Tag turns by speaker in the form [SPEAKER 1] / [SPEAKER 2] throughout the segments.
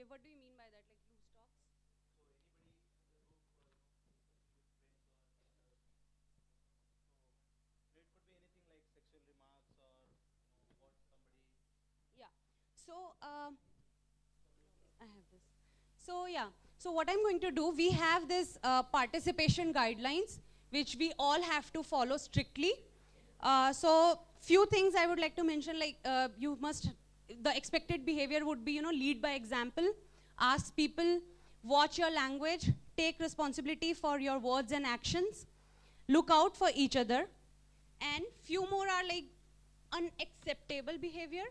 [SPEAKER 1] Okay, what do you mean by that? Like loose talks?
[SPEAKER 2] It could be anything like sexual remarks or what somebody.
[SPEAKER 1] Yeah. So, I have this. So yeah, so what I'm going to do, we have this participation guidelines, which we all have to follow strictly. So few things I would like to mention, like you must, the expected behavior would be, lead by example, ask people, watch your language, take responsibility for your words and actions, look out for each other, and few more are like unacceptable behavior,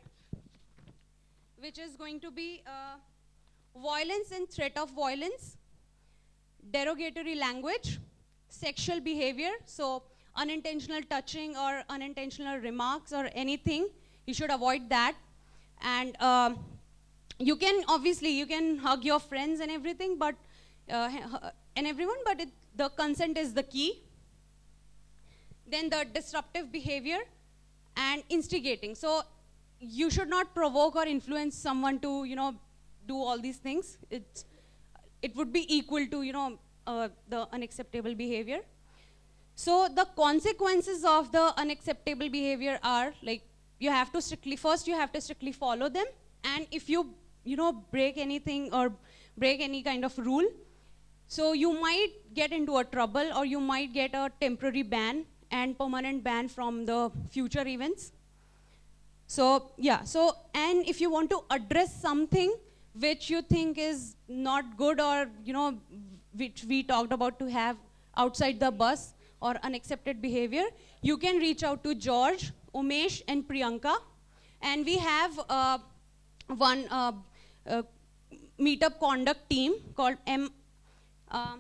[SPEAKER 1] which is going to be violence and threat of violence, derogatory language, sexual behavior, so unintentional touching or unintentional remarks or anything, you should avoid that. And you can, obviously, you can hug your friends and everything, but and everyone, but the consent is the key. Then the disruptive behavior and instigating. So you should not provoke or influence someone to, do all these things. It would be equal to, the unacceptable behavior. So the consequences of the unacceptable behavior are like, you have to strictly, first you have to strictly follow them. And if you, break anything or break any kind of rule, so you might get into a trouble, or you might get a temporary ban and permanent ban from the future events. So yeah, so and if you want to address something which you think is not good, or which we talked about to have outside the bus or unaccepted behavior, you can reach out to George, Umesh and Priyanka. And we have one uh, meetup conduct team called uh,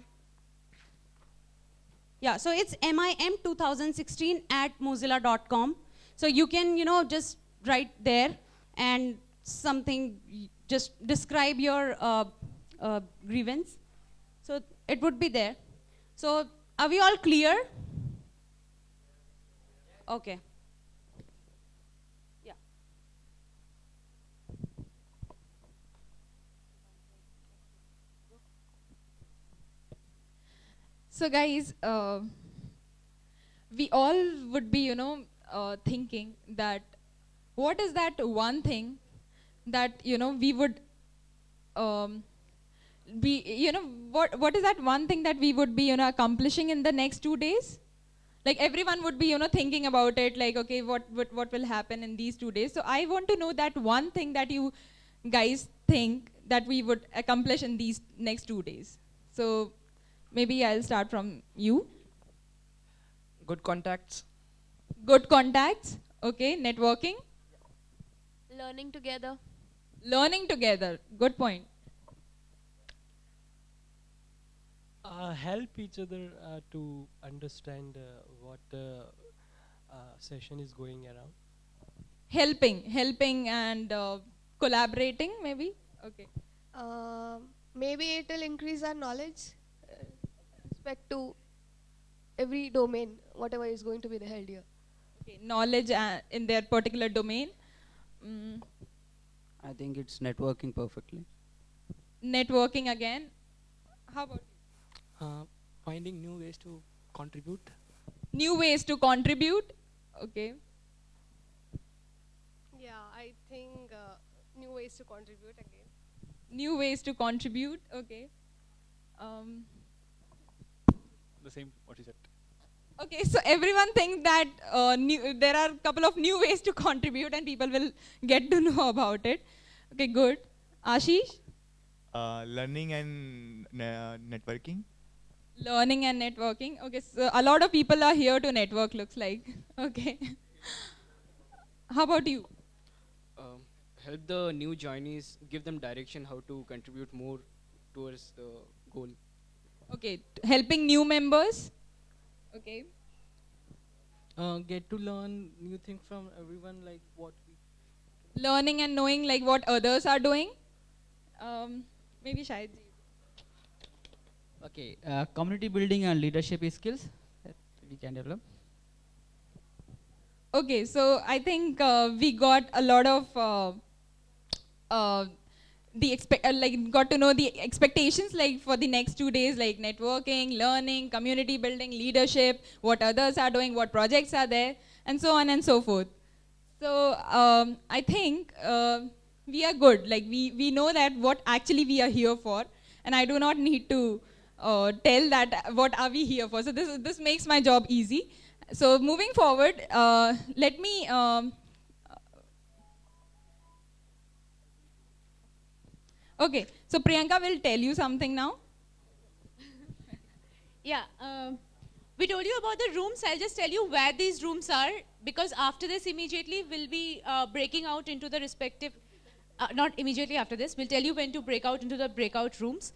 [SPEAKER 1] yeah, so it's MIM2016 at mozilla.com. So you can, just write there and something, just describe your grievance. So it would be there. So are we all clear? Okay. Yeah.
[SPEAKER 3] So guys, we all would be, thinking that what is that one thing that, we would be, what is that one thing that we would be, accomplishing in the next 2 days? Like everyone would be, thinking about it, like, okay, what will happen in these 2 days? So I want to know that one thing that you guys think that we would accomplish in these next 2 days. So maybe I'll start from you.
[SPEAKER 2] Good contacts.
[SPEAKER 3] Good contacts, okay, networking,
[SPEAKER 4] Learning together.
[SPEAKER 3] learning together, good point.
[SPEAKER 5] Help each other to understand what the session is going around.
[SPEAKER 3] Helping and collaborating, maybe, okay.
[SPEAKER 4] Maybe it will increase our knowledge uh, respect to every domain, whatever is going to be held here.
[SPEAKER 3] Okay, knowledge in their particular domain. Mm,
[SPEAKER 6] I think it's networking perfectly.
[SPEAKER 3] networking again. How about
[SPEAKER 5] Finding new ways to contribute.
[SPEAKER 3] new ways to contribute? Okay.
[SPEAKER 7] Yeah, I think new ways to contribute again.
[SPEAKER 3] New ways to contribute. Okay. Um,
[SPEAKER 2] The same what you said.
[SPEAKER 3] okay. So everyone thinks that there are a couple of new ways to contribute, and people will get to know about it. Okay. Good. Ashish,
[SPEAKER 8] Learning and networking.
[SPEAKER 3] learning and networking. Okay. So a lot of people are here to network. Looks like. Okay. How about you?
[SPEAKER 9] um, Help the new joinees, give them direction how to contribute more towards the goal.
[SPEAKER 3] Okay. Helping new members. Okay.
[SPEAKER 5] Get to learn new things from everyone, like what we.
[SPEAKER 3] Learning and knowing like what others are doing. Maybe Shahid ji.
[SPEAKER 6] Okay, community building and leadership skills that we can develop.
[SPEAKER 3] Okay, so I think we got a lot of got to know the expectations like for the next 2 days, like networking, learning, community building, leadership, what others are doing, what projects are there, and so on and so forth. So I think we are good. Like we know that what actually we are here for, and I do not need to tell that what are we here for. So this makes my job easy. So moving forward, let me. Okay, so Priyanka will tell you something now.
[SPEAKER 1] Yeah, we told you about the rooms. I'll just tell you where these rooms are, because after this immediately we'll be breaking out into the respective, not immediately after this, we'll tell you when to break out into the breakout rooms.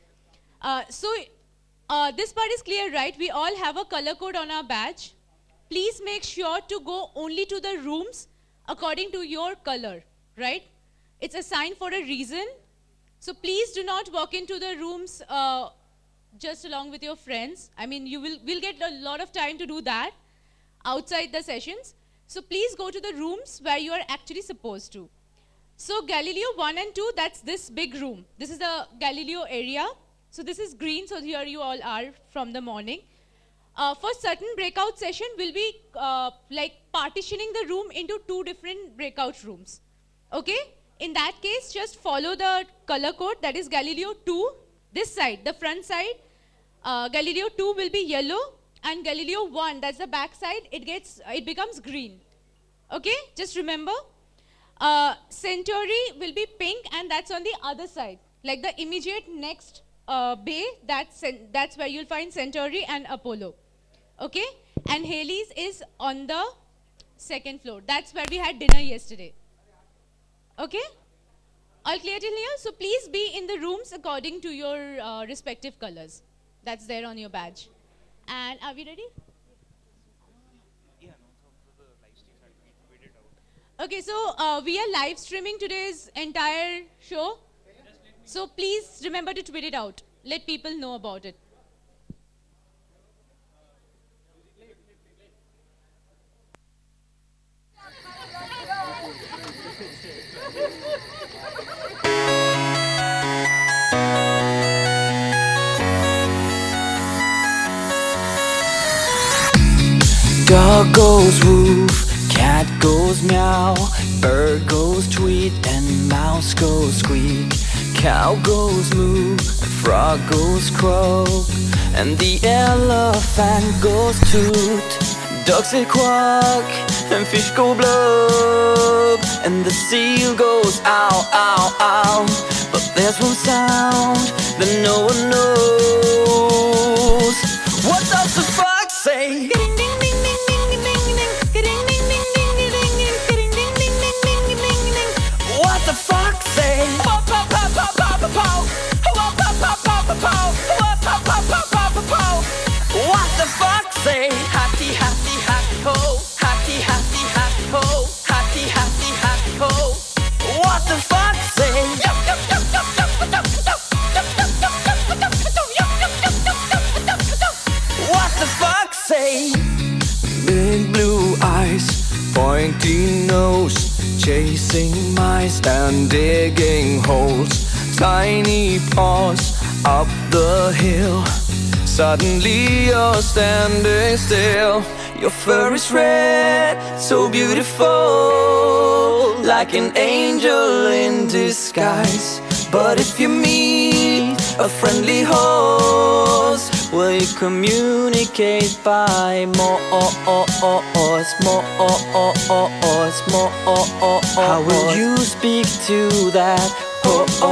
[SPEAKER 1] This part is clear, right? We all have a color code on our badge. Please make sure to go only to the rooms according to your color, right? It's assigned for a reason. So please do not walk into the rooms just along with your friends. I mean, we'll get a lot of time to do that outside the sessions. So please go to the rooms where you are actually supposed to. So Galileo 1 and 2, that's this big room. This is the Galileo area. So this is green, so here you all are from the morning. For certain breakout session, we'll be like partitioning the room into 2 different breakout rooms. Okay? In that case, just follow the color code, that is Galileo 2, this side, the front side. Galileo 2 will be yellow, and Galileo 1, that's the back side, it becomes green. Okay, just remember. Centauri will be pink, and that's on the other side. Like the immediate next bay, that's where you'll find Centauri and Apollo. Okay, and Halley's is on the 2nd floor. That's where we had dinner yesterday. Okay? All clear till here? So please be in the rooms according to your respective colors. That's there on your badge. And are we ready? Okay, so we are live streaming today's entire show. So please remember to tweet it out. Let people know about it.
[SPEAKER 10] Dog goes woof, cat goes meow, bird goes tweet, and mouse goes squeak. Cow goes moo, frog goes croak, and the elephant goes toot. Ducks say quack, and fish go blub, and the seal goes ow, ow, ow. But there's one sound that no one knows. What does the fox say? What the fox say? What the fox say? Happy, happy, happy ho. Happy, happy, happy ho. Happy, happy, happy ho. What the fox say? What the fox say? Big blue eyes, pointy nose, chasing mice and digging holes. Tiny paws up the hill. Suddenly you're standing still. Your fur is red, so beautiful, like an angel in disguise. But if you meet a friendly horse, will you communicate by more? How will you speak to that horse?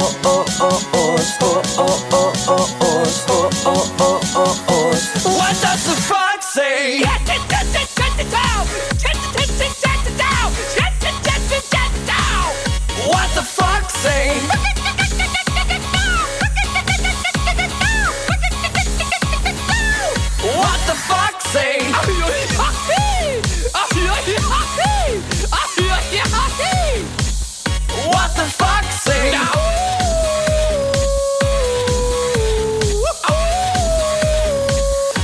[SPEAKER 10] What does the fox say? What the fox say? What the fox say? What the fox say?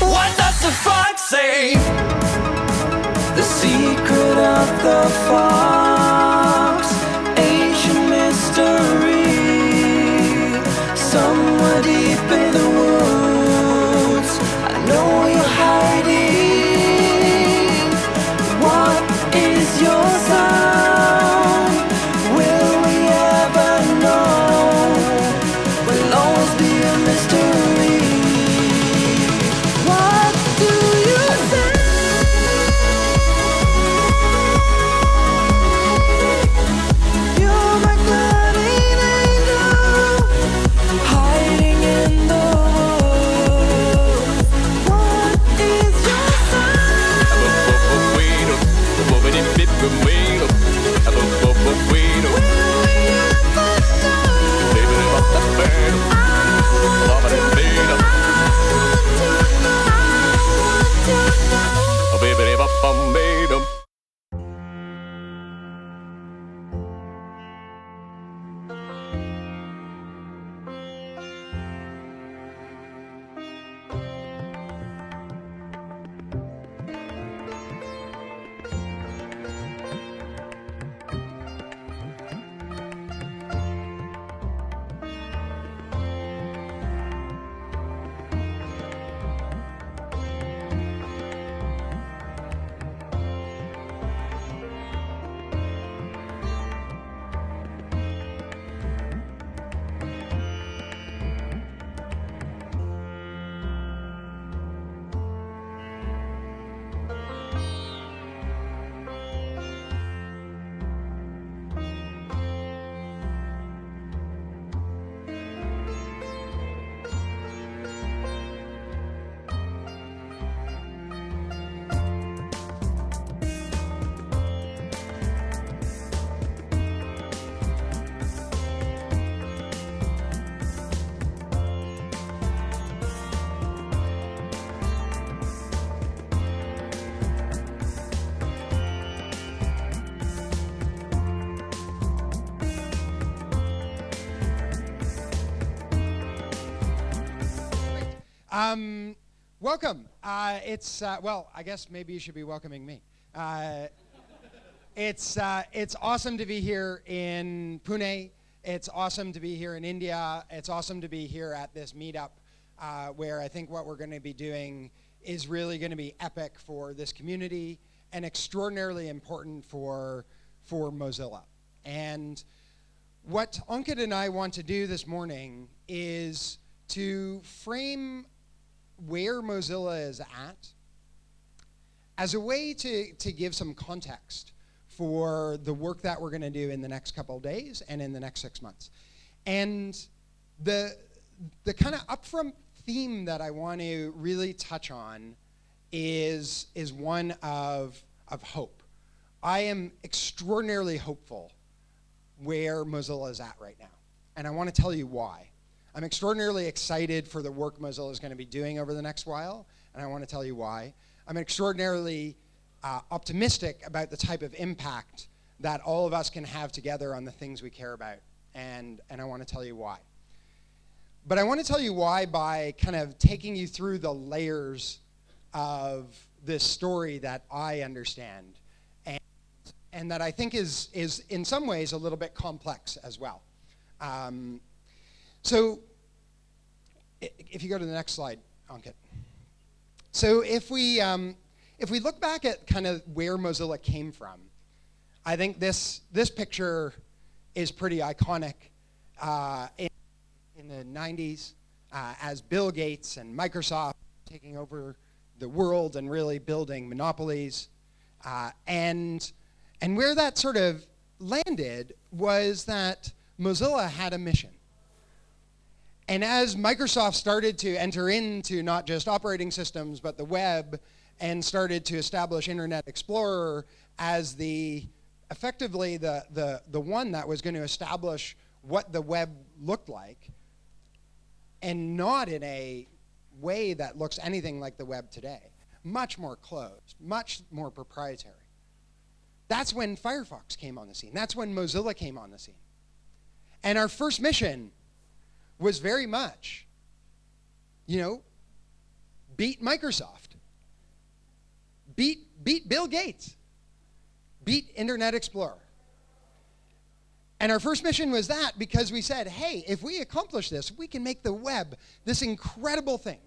[SPEAKER 10] What does the fox say? The secret of the fox, ancient mystery.
[SPEAKER 11] Welcome. Well, I guess maybe you should be welcoming me. It's awesome to be here in Pune. It's awesome to be here in India. It's awesome to be here at this meetup, where I think what we're going to be doing is really going to be epic for this community and extraordinarily important for Mozilla. And what Ankit and I want to do this morning is to frame where Mozilla is at as a way to give some context for the work that we're going to do in the next couple of days and in the next 6 months. And the kind of upfront theme that I want to really touch on is one of hope. I am extraordinarily hopeful where Mozilla is at right now. And I want to tell you why. I'm extraordinarily excited for the work Mozilla is going to be doing over the next while, and I want to tell you why. I'm extraordinarily optimistic about the type of impact that all of us can have together on the things we care about, and I want to tell you why. But I want to tell you why by kind of taking you through the layers of this story that I understand, and that I think is in some ways a little bit complex as well. So if you go to the next slide, Ankit. So if we look back at kind of where Mozilla came from, I think this picture is pretty iconic in the 90s as Bill Gates and Microsoft taking over the world and really building monopolies. And where that sort of landed was that Mozilla had a mission. And as Microsoft started to enter into not just operating systems, but the web, and started to establish Internet Explorer as effectively the one that was going to establish what the web looked like, and not in a way that looks anything like the web today. Much more closed, much more proprietary. That's when Firefox came on the scene. That's when Mozilla came on the scene. And our first mission was very much, beat Microsoft, beat Bill Gates, beat Internet Explorer. And our first mission was that because we said, hey, if we accomplish this, we can make the web this incredible thing.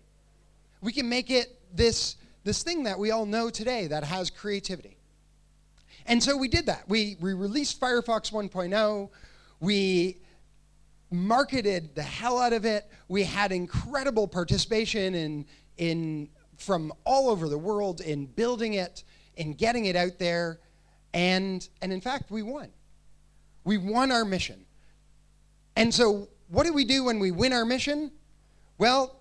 [SPEAKER 11] We can make it this thing that we all know today that has creativity. And so we did that. We released Firefox 1.0. We marketed the hell out of it. We had incredible participation from all over the world in building it, in getting it out there, and in fact, we won. We won our mission. And so what do we do when we win our mission? Well,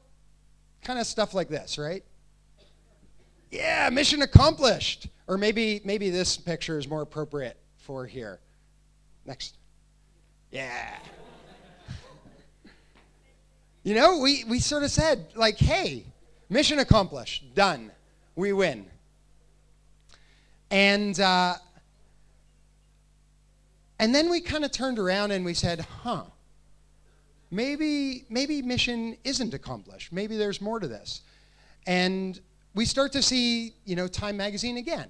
[SPEAKER 11] kind of stuff like this, right? Yeah, mission accomplished. Or maybe this picture is more appropriate for here. Next. Yeah. We sort of said, like, hey, mission accomplished, done, we win. And then we kind of turned around and we said, maybe mission isn't accomplished. Maybe there's more to this. And we start to see, Time Magazine again.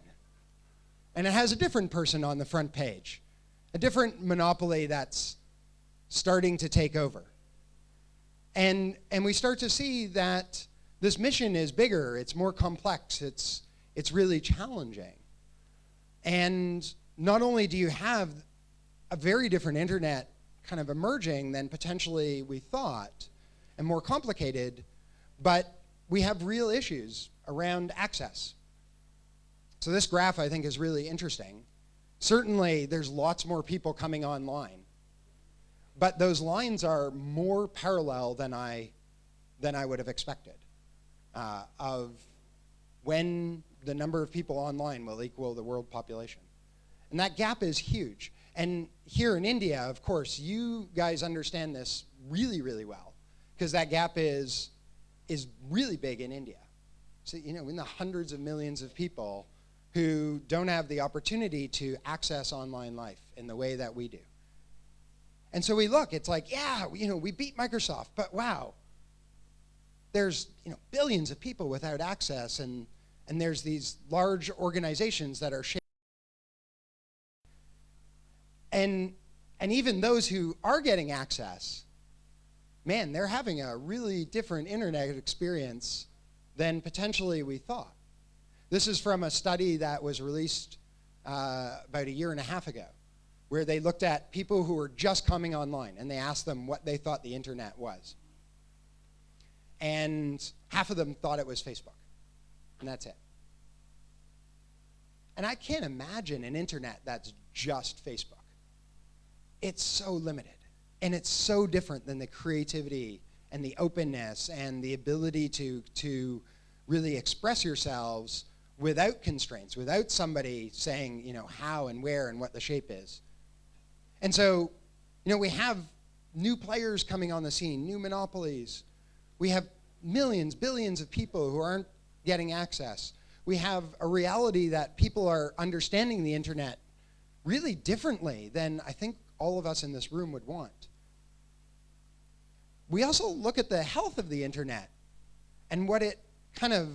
[SPEAKER 11] And it has a different person on the front page, a different monopoly that's starting to take over. And we start to see that this mission is bigger, it's more complex, it's really challenging. And not only do you have a very different internet kind of emerging than potentially we thought, and more complicated, but we have real issues around access. So this graph, I think, is really interesting. Certainly, there's lots more people coming online. But those lines are more parallel than I would have expected of when the number of people online will equal the world population. And that gap is huge. And here in India, of course, you guys understand this really, really well, because that gap is really big in India. So, in the hundreds of millions of people who don't have the opportunity to access online life in the way that we do. And so we look, it's like, yeah, we beat Microsoft, but wow, there's billions of people without access, and there's these large organizations that are shaping. And even those who are getting access, man, they're having a really different internet experience than potentially we thought. This is from a study that was released about a year and a half ago, where they looked at people who were just coming online, and they asked them what they thought the internet was. And half of them thought it was Facebook, and that's it. And I can't imagine an internet that's just Facebook. It's so limited, and it's so different than the creativity and the openness and the ability to really express yourselves without constraints, without somebody saying, how and where and what the shape is. And so, we have new players coming on the scene, new monopolies. We have millions, billions of people who aren't getting access. We have a reality that people are understanding the internet really differently than I think all of us in this room would want. We also look at the health of the internet and what it kind of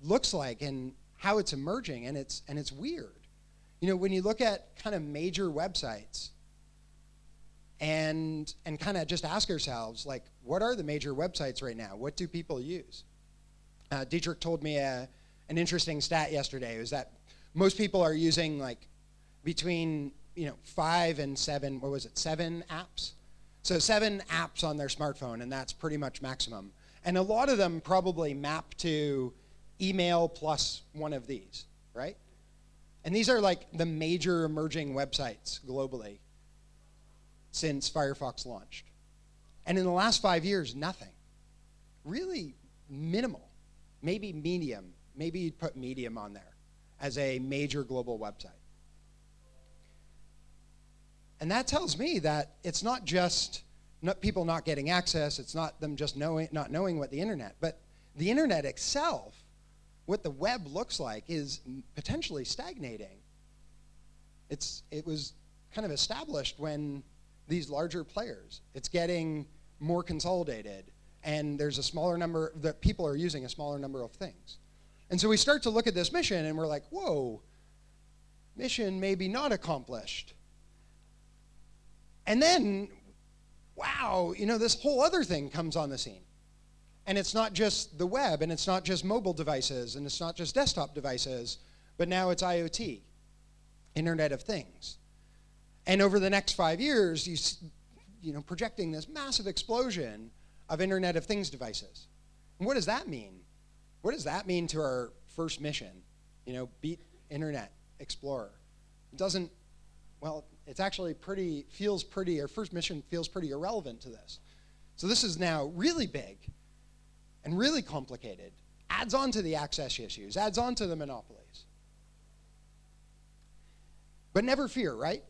[SPEAKER 11] looks like and how it's emerging, and it's weird. When you look at kind of major websites and kind of just ask ourselves, like, what are the major websites right now? What do people use? Dietrich told me an interesting stat yesterday. It was that most people are using like between 5 and 7, 7 apps? So 7 apps on their smartphone, and that's pretty much maximum. And a lot of them probably map to email plus one of these, right? And these are like the major emerging websites globally since Firefox launched. And in the last 5 years, nothing. Really minimal. Maybe Medium. Maybe you'd put Medium on there as a major global website. And that tells me that it's not just people not getting access, it's not them just not knowing what the internet, but the internet itself, what the web looks like, is potentially stagnating. It was kind of established when these larger players, it's getting more consolidated, and there's a smaller number, that people are using a smaller number of things. And so we start to look at this mission and we're like, whoa, mission maybe not accomplished. And then, wow, this whole other thing comes on the scene. And it's not just the web, and it's not just mobile devices, and it's not just desktop devices, but now it's IoT, Internet of Things. And over the next 5 years, projecting this massive explosion of Internet of Things devices. And what does that mean? What does that mean to our first mission? Beat Internet Explorer. It doesn't, well, it's actually our first mission feels pretty irrelevant to this. So this is now really big and really complicated, adds on to the access issues, adds on to the monopolies. But never fear, right?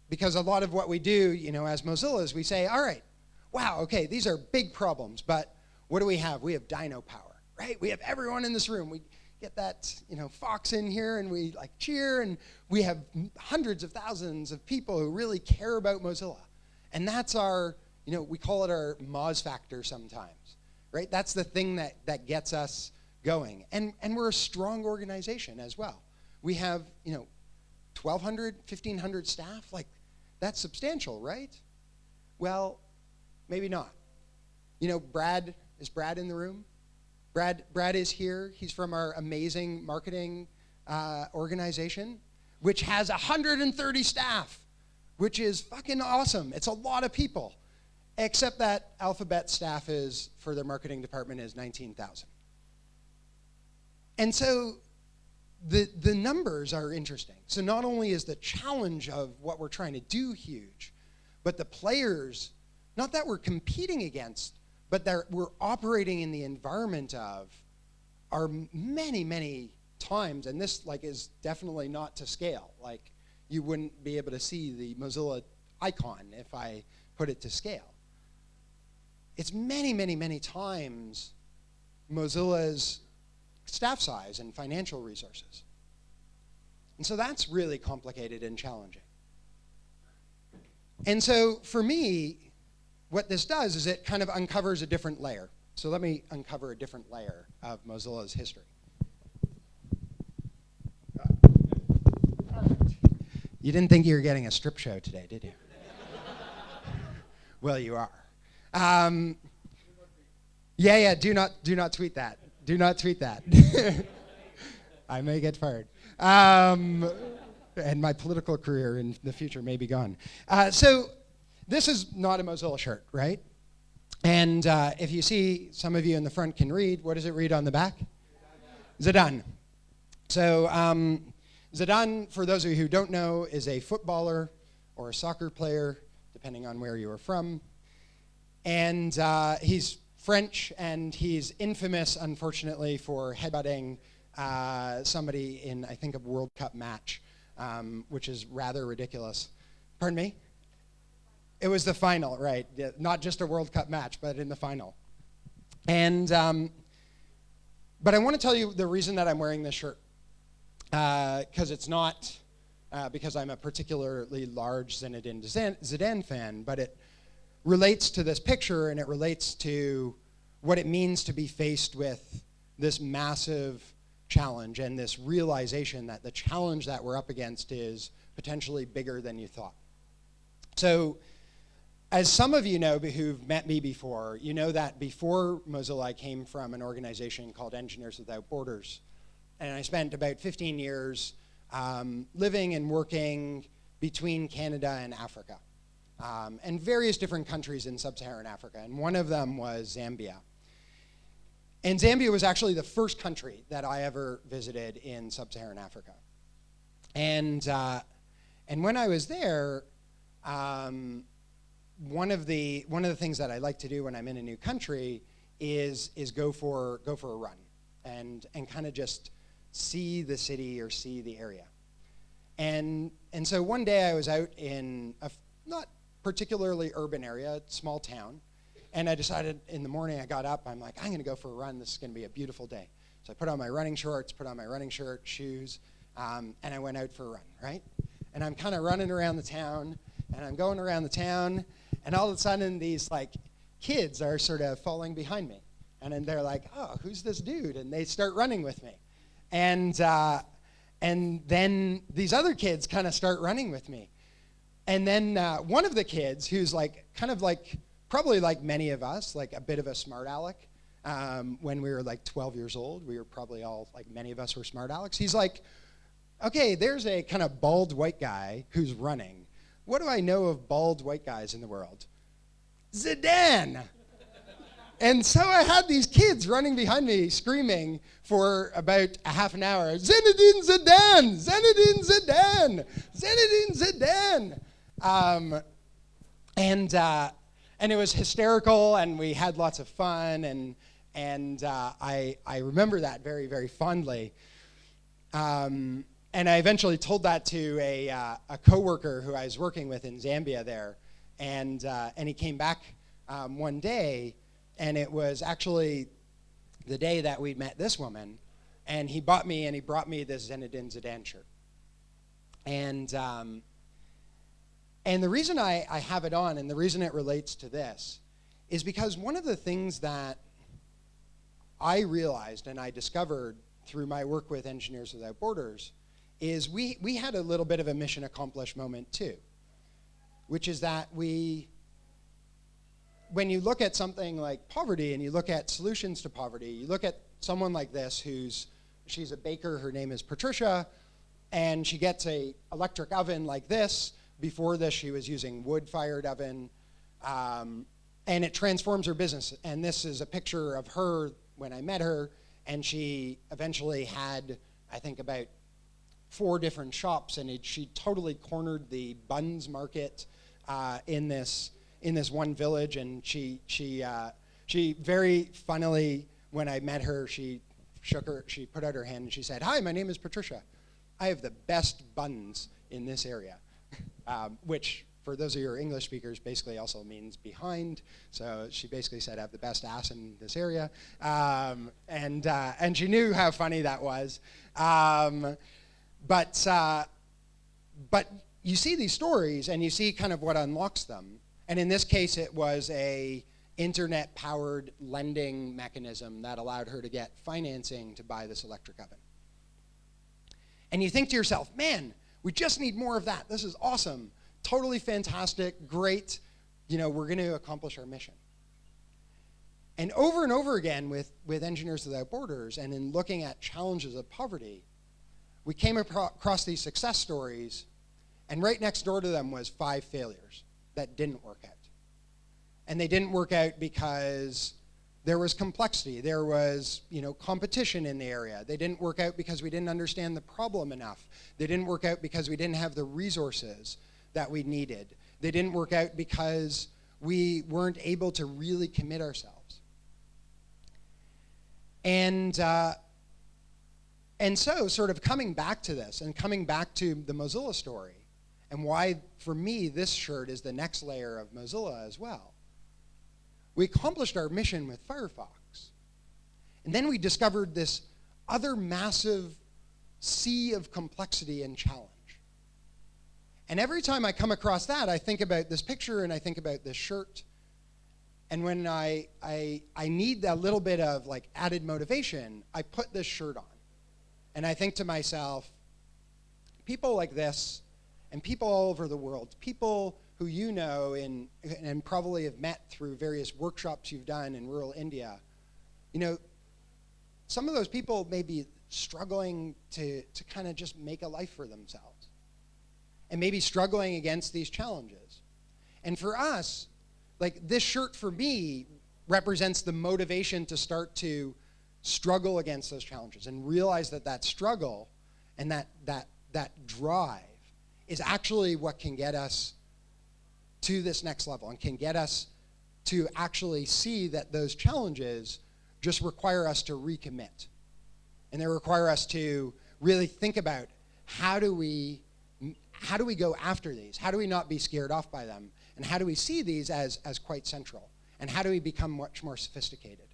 [SPEAKER 11] Because a lot of what we do, as Mozilla is we say, all right, wow, okay, these are big problems, but what do we have? We have Dino power, right? We have everyone in this room. We get that, Fox in here, and we cheer, and we have hundreds of thousands of people who really care about Mozilla. And that's our, we call it our Moz factor sometimes, right? That's the thing that gets us going. And we're a strong organization as well. We have, 1,200, 1,500 staff, that's substantial, right? Well, maybe not. Is Brad in the room? Brad is here. He's from our amazing marketing organization, which has 130 staff, which is fucking awesome. It's a lot of people, except that Alphabet staff for their marketing department is 19,000. And so the numbers are interesting. So not only is the challenge of what we're trying to do huge, but the players, not that we're competing against, but we're operating in the environment of are many, many times, and this is definitely not to scale. You wouldn't be able to see the Mozilla icon if I put it to scale. It's many, many, many times Mozilla's staff size and financial resources. And so that's really complicated and challenging. And so for me, what this does is it kind of uncovers a different layer. So let me uncover a different layer of Mozilla's history. You didn't think you were getting a strip show today, did you? Well, you are. Yeah, do not tweet that. Do not tweet that. I may get fired. And my political career in the future may be gone. So this is not a Mozilla shirt, right? And if you see, some of you in the front can read. What does it read on the back? Zidane. So Zidane, for those of you who don't know, is a footballer or a soccer player, depending on where you are from. And he's French, and he's infamous, unfortunately, for headbutting somebody in, I think, a World Cup match, which is rather ridiculous. Pardon me? It was the final, right? Yeah, not just a World Cup match, but in the final. And, but I want to tell you the reason that I'm wearing this shirt. Because it's not because I'm a particularly large Zinedine Zidane fan, but it relates to this picture, and it relates to what it means to be faced with this massive challenge and this realization that the challenge that we're up against is potentially bigger than you thought. So, as some of you know who've met me before, you know that before Mozilla, I came from an organization called Engineers Without Borders. And I spent about 15 years living and working between Canada and Africa, and various different countries in sub-Saharan Africa. And one of them was Zambia. And Zambia was actually the first country that I ever visited in sub-Saharan Africa. And when I was there, one of the things that I like to do when I'm in a new country is go for a run and kind of just see the city or see the area. And so one day I was out in a not particularly urban area, small town, and I decided in the morning, I got up, I'm like, I'm going to go for a run. This is going to be a beautiful day. So I put on my running shorts, put on my running shirt, shoes, and I went out for a run, right? And I'm kind of running around the town, and I'm going around the town, and all of a sudden these like kids are sort of falling behind me. And then they're like, oh, who's this dude? And they start running with me. And then these other kids kind of start running with me. And then one of the kids, who's like kind of like, probably like many of us, like a bit of a smart aleck, when we were like 12 years old, we were probably all, like many of us were smart alecks. He's like, okay, there's a kind of bald white guy who's running. What do I know of bald white guys in the world? Zidane! And so I had these kids running behind me screaming for about a half an hour, Zinedine Zidane! Zinedine Zidane! Zinedine Zidane! And it was hysterical, and we had lots of fun, and I remember that very, very fondly. And I eventually told that to a coworker who I was working with in Zambia there, and he came back one day, and it was actually the day that we met this woman, and he brought me this Zinedine Zidane shirt. And the reason I have it on, and the reason it relates to this, is because one of the things that I realized and I discovered through my work with Engineers Without Borders is we had a little bit of a mission accomplished moment too, which is that when you look at something like poverty and you look at solutions to poverty, you look at someone like this she's a baker, her name is Patricia, and she gets a electric oven like this. Before this, she was using wood-fired oven, and it transforms her business. And this is a picture of her when I met her, and she eventually had, I think, about 4 different shops, and she totally cornered the buns market in this one village. And she very funnily, when I met her, she put out her hand and she said, "Hi, my name is Patricia. I have the best buns in this area." Which, for those of you who are English speakers, basically also means behind. So she basically said, I have the best ass in this area. And she knew how funny that was. But you see these stories, and you see kind of what unlocks them. And in this case, it was a internet-powered lending mechanism that allowed her to get financing to buy this electric oven. And you think to yourself, man, we just need more of that. This is awesome. Totally fantastic, great. You know, we're going to accomplish our mission. And over again with Engineers Without Borders and in looking at challenges of poverty, we came across these success stories, and right next door to them was 5 failures that didn't work out. And they didn't work out because there was complexity. There was, competition in the area. They didn't work out because we didn't understand the problem enough. They didn't work out because we didn't have the resources that we needed. They didn't work out because we weren't able to really commit ourselves. And so sort of coming back to this and coming back to the Mozilla story and why, for me, this shirt is the next layer of Mozilla as well. We accomplished our mission with Firefox. And then we discovered this other massive sea of complexity and challenge. And every time I come across that, I think about this picture and I think about this shirt. And when I need a little bit of like added motivation, I put this shirt on. And I think to myself, people like this and people all over the world, people who you know and probably have met through various workshops you've done in rural India, some of those people may be struggling to kind of just make a life for themselves and maybe struggling against these challenges. And for us, like this shirt for me represents the motivation to start to struggle against those challenges and realize that struggle and that drive is actually what can get us to this next level and can get us to actually see that those challenges just require us to recommit. And they require us to really think about how do we go after these? How do we not be scared off by them? And how do we see these as quite central? And how do we become much more sophisticated?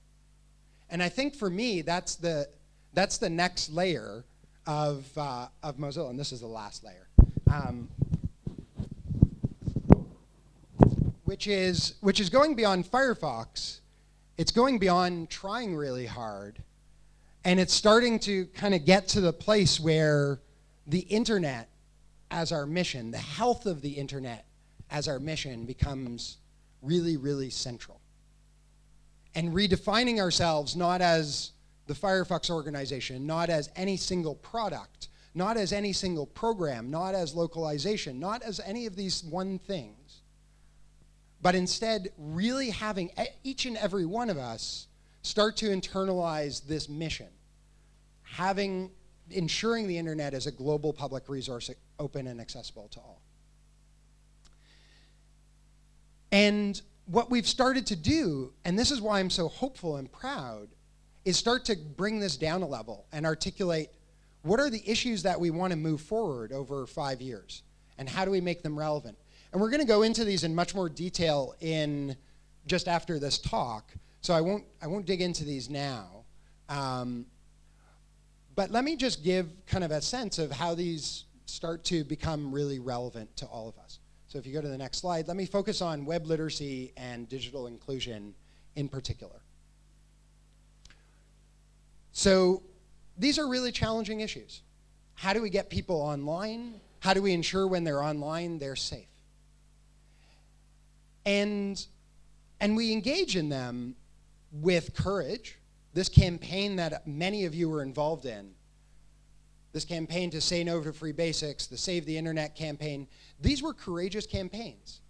[SPEAKER 11] And I think for me, that's the next layer of Mozilla, and this is the last layer. Which is going beyond Firefox. It's going beyond trying really hard, and it's starting to kind of get to the place where the internet as our mission, the health of the internet as our mission becomes really, really central. And redefining ourselves not as the Firefox organization, not as any single product, not as any single program, not as localization, not as any of these one things, but instead really having each and every one of us start to internalize this mission, ensuring the internet is a global public resource, open and accessible to all. And what we've started to do, and this is why I'm so hopeful and proud, is start to bring this down a level and articulate what are the issues that we want to move forward over 5 years, and how do we make them relevant? And we're going to go into these in much more detail in just after this talk, so I won't dig into these now. But let me just give kind of a sense of how these start to become really relevant to all of us. So if you go to the next slide, let me focus on web literacy and digital inclusion in particular. So these are really challenging issues. How do we get people online? How do we ensure when they're online they're safe? And we engage in them with courage. This campaign that many of you were involved in, this campaign to say no to free basics, the Save the Internet campaign, these were courageous campaigns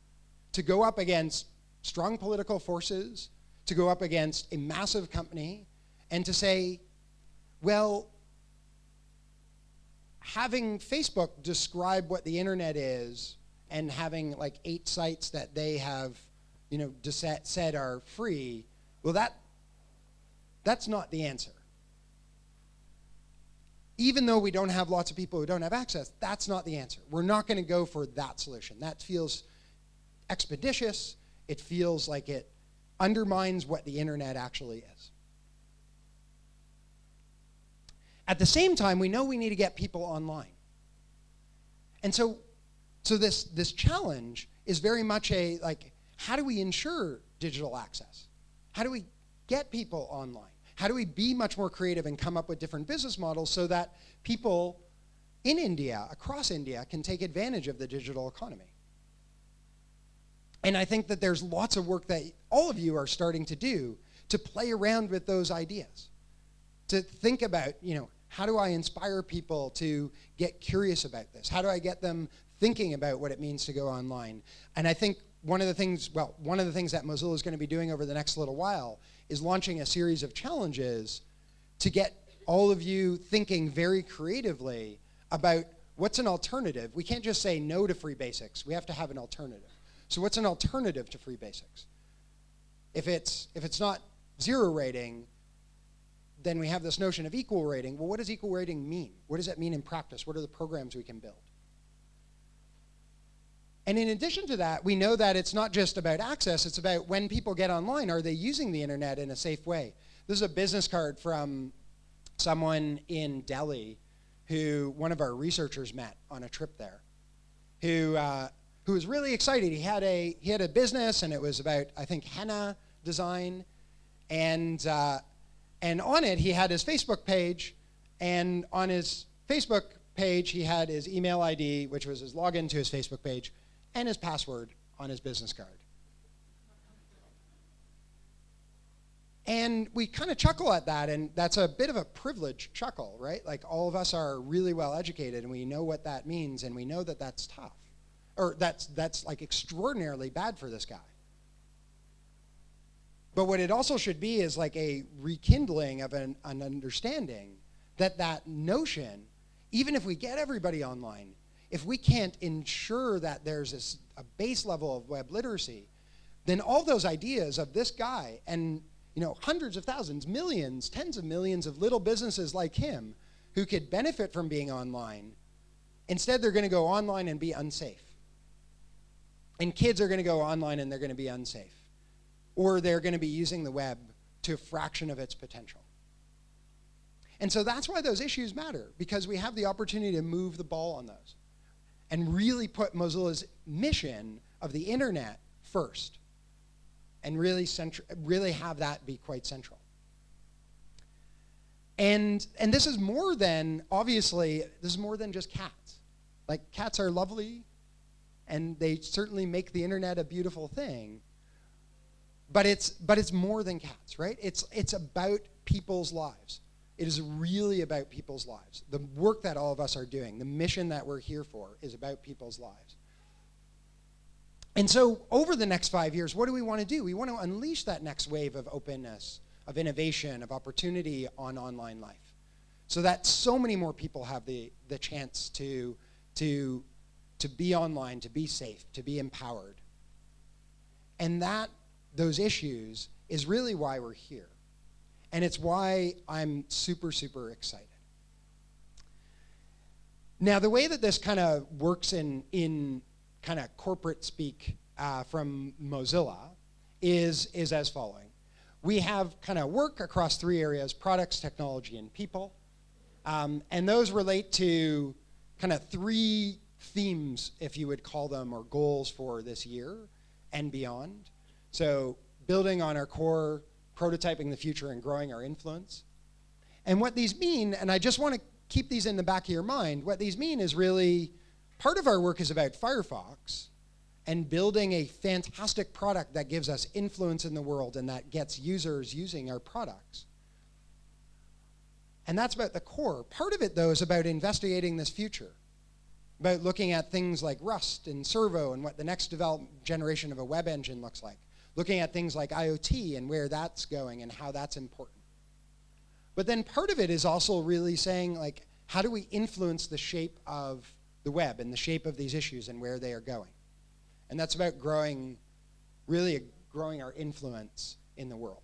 [SPEAKER 11] to go up against strong political forces, to go up against a massive company, and to say, well, having Facebook describe what the internet is and having like 8 sites that they have, said are free, well, that's not the answer. Even though we don't have lots of people who don't have access, that's not the answer. We're not going to go for that solution. That feels expeditious. It feels like it undermines what the internet actually is. At the same time, we know we need to get people online. And so this challenge is very much how do we ensure digital access? How do we get people online? How do we be much more creative and come up with different business models so that people in India, across India, can take advantage of the digital economy? And I think that there's lots of work that all of you are starting to do to play around with those ideas, to think about, how do I inspire people to get curious about this? How do I get them thinking about what it means to go online? And I think one of the things that Mozilla is going to be doing over the next little while is launching a series of challenges to get all of you thinking very creatively about what's an alternative. We can't just say no to free basics. We have to have an alternative. So what's an alternative to free basics? If it's not 0 rating, then we have this notion of equal rating. Well, what does equal rating mean? What does that mean in practice? What are the programs we can build? And in addition to that, we know that it's not just about access, it's about when people get online, are they using the internet in a safe way? This is a business card from someone in Delhi who one of our researchers met on a trip there, who was really excited. He had a business, and it was about, I think, henna design, and on it he had his Facebook page, and on his Facebook page he had his email ID, which was his login to his Facebook page, and his password on his business card. And we kind of chuckle at that, and that's a bit of a privileged chuckle, right? Like, all of us are really well educated, and we know what that means, and we know that that's tough. Or that's like extraordinarily bad for this guy. But what it also should be is like a rekindling of an understanding that notion, even if we get everybody online, if we can't ensure that there's a base level of web literacy, then all those ideas of this guy and hundreds of thousands, millions, tens of millions of little businesses like him who could benefit from being online, instead they're going to go online and be unsafe. And kids are going to go online and they're going to be unsafe. Or they're going to be using the web to a fraction of its potential. And so that's why those issues matter, because we have the opportunity to move the ball on those and really put Mozilla's mission of the internet first and really have that be quite central. And this is more than, obviously, this is more than just cats. Like, cats are lovely, and they certainly make the internet a beautiful thing, but it's more than cats, right? It's about people's lives. It is really about people's lives. The work that all of us are doing, the mission that we're here for, is about people's lives. And so over the next 5 years, what do we want to do? We want to unleash that next wave of openness, of innovation, of opportunity on online life, so that so many more people have the chance to be online, to be safe, to be empowered. And those issues is really why we're here. And it's why I'm super, super excited. Now, the way that this kind of works in kind of corporate speak from Mozilla is as following. We have kind of work across 3 areas: products, technology, and people. And those relate to kind of 3 themes, if you would call them, or goals for this year and beyond. So building on our core, prototyping the future, and growing our influence. And what these mean, and I just want to keep these in the back of your mind, what these mean is really, part of our work is about Firefox and building a fantastic product that gives us influence in the world and that gets users using our products. And that's about the core. Part of it, though, is about investigating this future, about looking at things like Rust and Servo and what the next generation of a web engine looks like, looking at things like IoT and where that's going and how that's important. But then part of it is also really saying, like, how do we influence the shape of the web and the shape of these issues and where they are going? And that's about growing our influence in the world.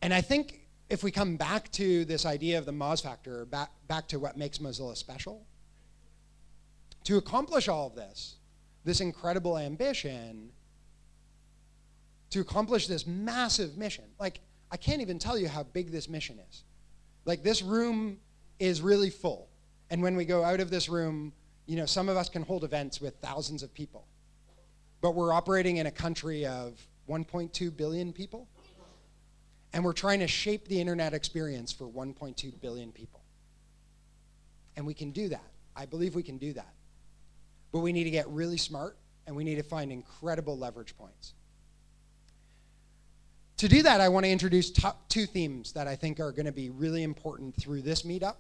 [SPEAKER 11] And I think if we come back to this idea of the Moz factor, back to what makes Mozilla special, to accomplish all of this incredible ambition, to accomplish this massive mission, like, I can't even tell you how big this mission is. Like, this room is really full. And when we go out of this room, some of us can hold events with thousands of people. but we're operating in a country of 1.2 billion people, and we're trying to shape the internet experience for 1.2 billion people. And we can do that. I believe we can do that. But we need to get really smart, and we need to find incredible leverage points. To do that, I want to introduce two themes that I think are going to be really important through this meetup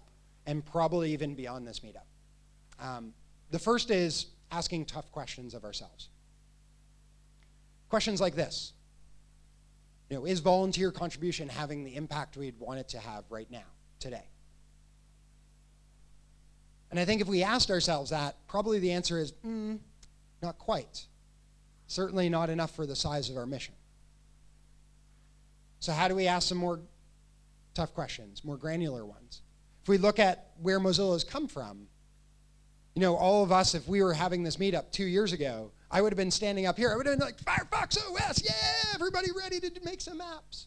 [SPEAKER 11] and probably even beyond this meetup. The first is asking tough questions of ourselves. Questions like this. Is volunteer contribution having the impact we'd want it to have right now, today? And I think if we asked ourselves that, probably the answer is, not quite. Certainly not enough for the size of our mission. So how do we ask some more tough questions, more granular ones? If we look at where Mozilla has come from, all of us, if we were having this meetup 2 years ago, I would have been standing up here. I would have been like, Firefox OS, yeah, everybody ready to make some apps.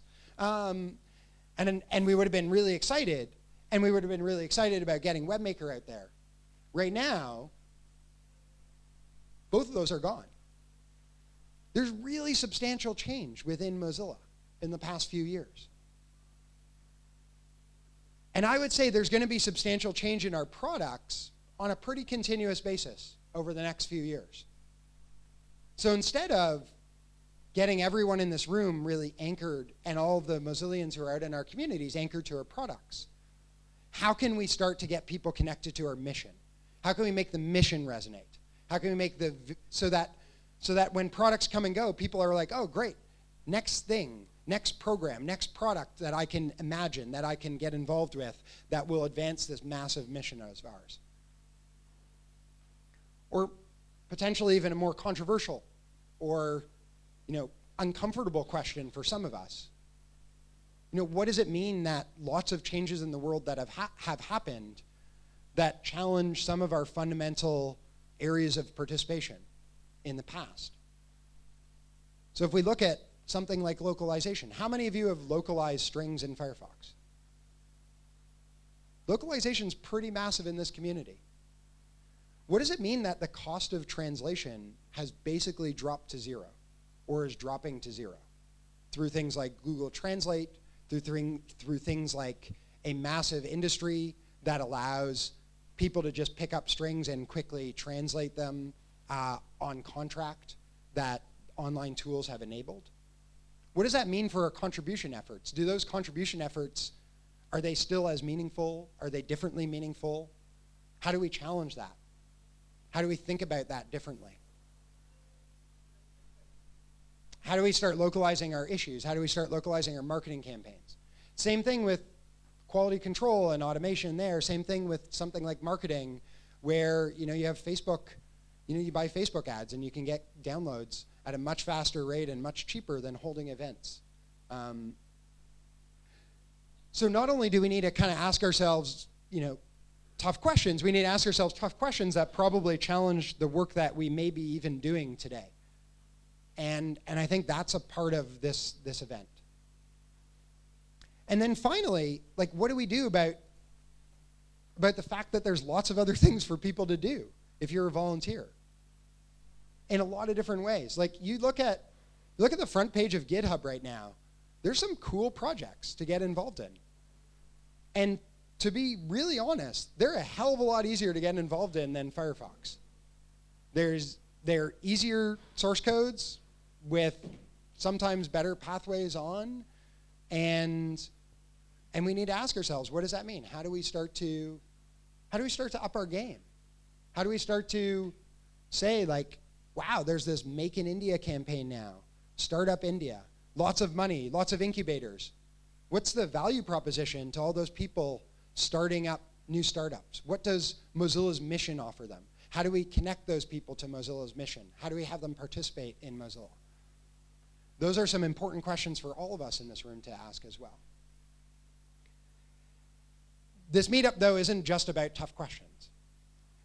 [SPEAKER 11] And we would have been really excited, and we would have been really excited about getting WebMaker out there. Right now, both of those are gone. There's really substantial change within Mozilla in the past few years. And I would say there's going to be substantial change in our products on a pretty continuous basis over the next few years. So instead of getting everyone in this room really anchored and all of the Mozillians who are out in our communities anchored to our products, how can we start to get people connected to our mission? How can we make the mission resonate? How can we make so that when products come and go, people are like, oh, great, next thing, next program, next product that I can imagine, that I can get involved with, that will advance this massive mission of ours. Or potentially even a more controversial or uncomfortable question for some of us. What does it mean that lots of changes in the world that have happened that challenge some of our fundamental areas of participation in the past? So if we look at something like localization, how many of you have localized strings in Firefox? Localization is pretty massive in this community. What does it mean that the cost of translation has basically dropped to zero, or is dropping to zero, through things like Google Translate, through things like a massive industry that allows people to just pick up strings and quickly translate them on contract that online tools have enabled? What does that mean for our contribution efforts? Do those contribution efforts, are they still as meaningful? Are they differently meaningful? How do we challenge that? How do we think about that differently? How do we start localizing our issues? How do we start localizing our marketing campaigns? Same thing with quality control and automation there. Same thing with something like marketing, where you have Facebook, you buy Facebook ads and you can get downloads at a much faster rate and much cheaper than holding events. So not only do we need to kind of ask ourselves, tough questions, we need to ask ourselves tough questions that probably challenge the work that we may be even doing today. And I think that's a part of this event. And then finally, what do we do about the fact that there's lots of other things for people to do if you're a volunteer? In a lot of different ways. You look at the front page of GitHub right now, there's some cool projects to get involved in. And to be really honest, they're a hell of a lot easier to get involved in than Firefox. They're easier source codes with sometimes better pathways on, and we need to ask ourselves, what does that mean? How do we start to up our game? How do we start to say, wow, there's this Make in India campaign now, Startup India, lots of money, lots of incubators. What's the value proposition to all those people starting up new startups? What does Mozilla's mission offer them? How do we connect those people to Mozilla's mission? How do we have them participate in Mozilla? Those are some important questions for all of us in this room to ask as well. This meetup, though, isn't just about tough questions.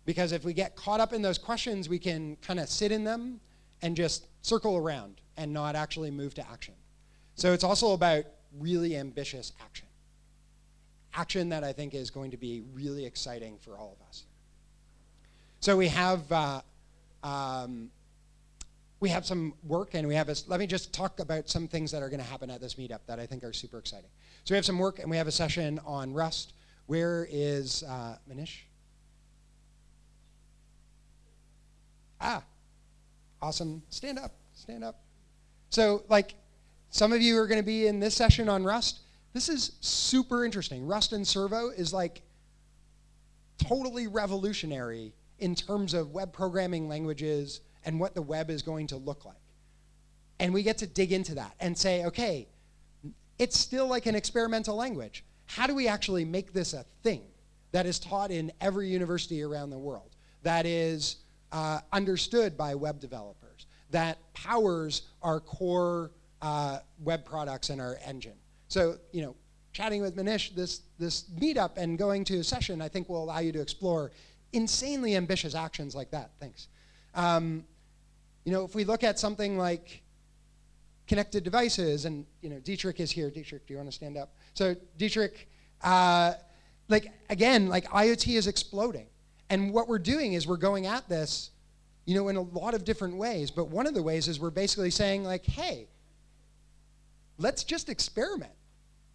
[SPEAKER 11] Because if we get caught up in those questions, we can kind of sit in them and just circle around and not actually move to action. So it's also about really ambitious action. Action that I think is going to be really exciting for all of us. So we have we have some work and we have let me just talk about some things that are going to happen at this meetup that I think are super exciting. So we have some work and we have a session on Rust. Where is Manish? Awesome. Stand up, stand up. So like some of you are going to be in this session on Rust. This is super interesting. Rust and Servo is like totally revolutionary in terms of web programming languages and what the web is going to look like. And we get to dig into that and say, okay, it's still like an experimental language. How do we actually make this a thing that is taught in every university around the world, that is understood by web developers, that powers our core web products and our engine? So, you know, chatting with Manish, this meetup and going to a session, I think will allow you to explore insanely ambitious actions like that. Thanks. You know, if we look at something like connected devices, and you know, Dietrich is here. Dietrich, do you want to stand up? So Dietrich, like again, like IoT is exploding, and what we're doing is we're going at this, you know, in a lot of different ways. But one of the ways is we're basically saying like, hey, let's just experiment.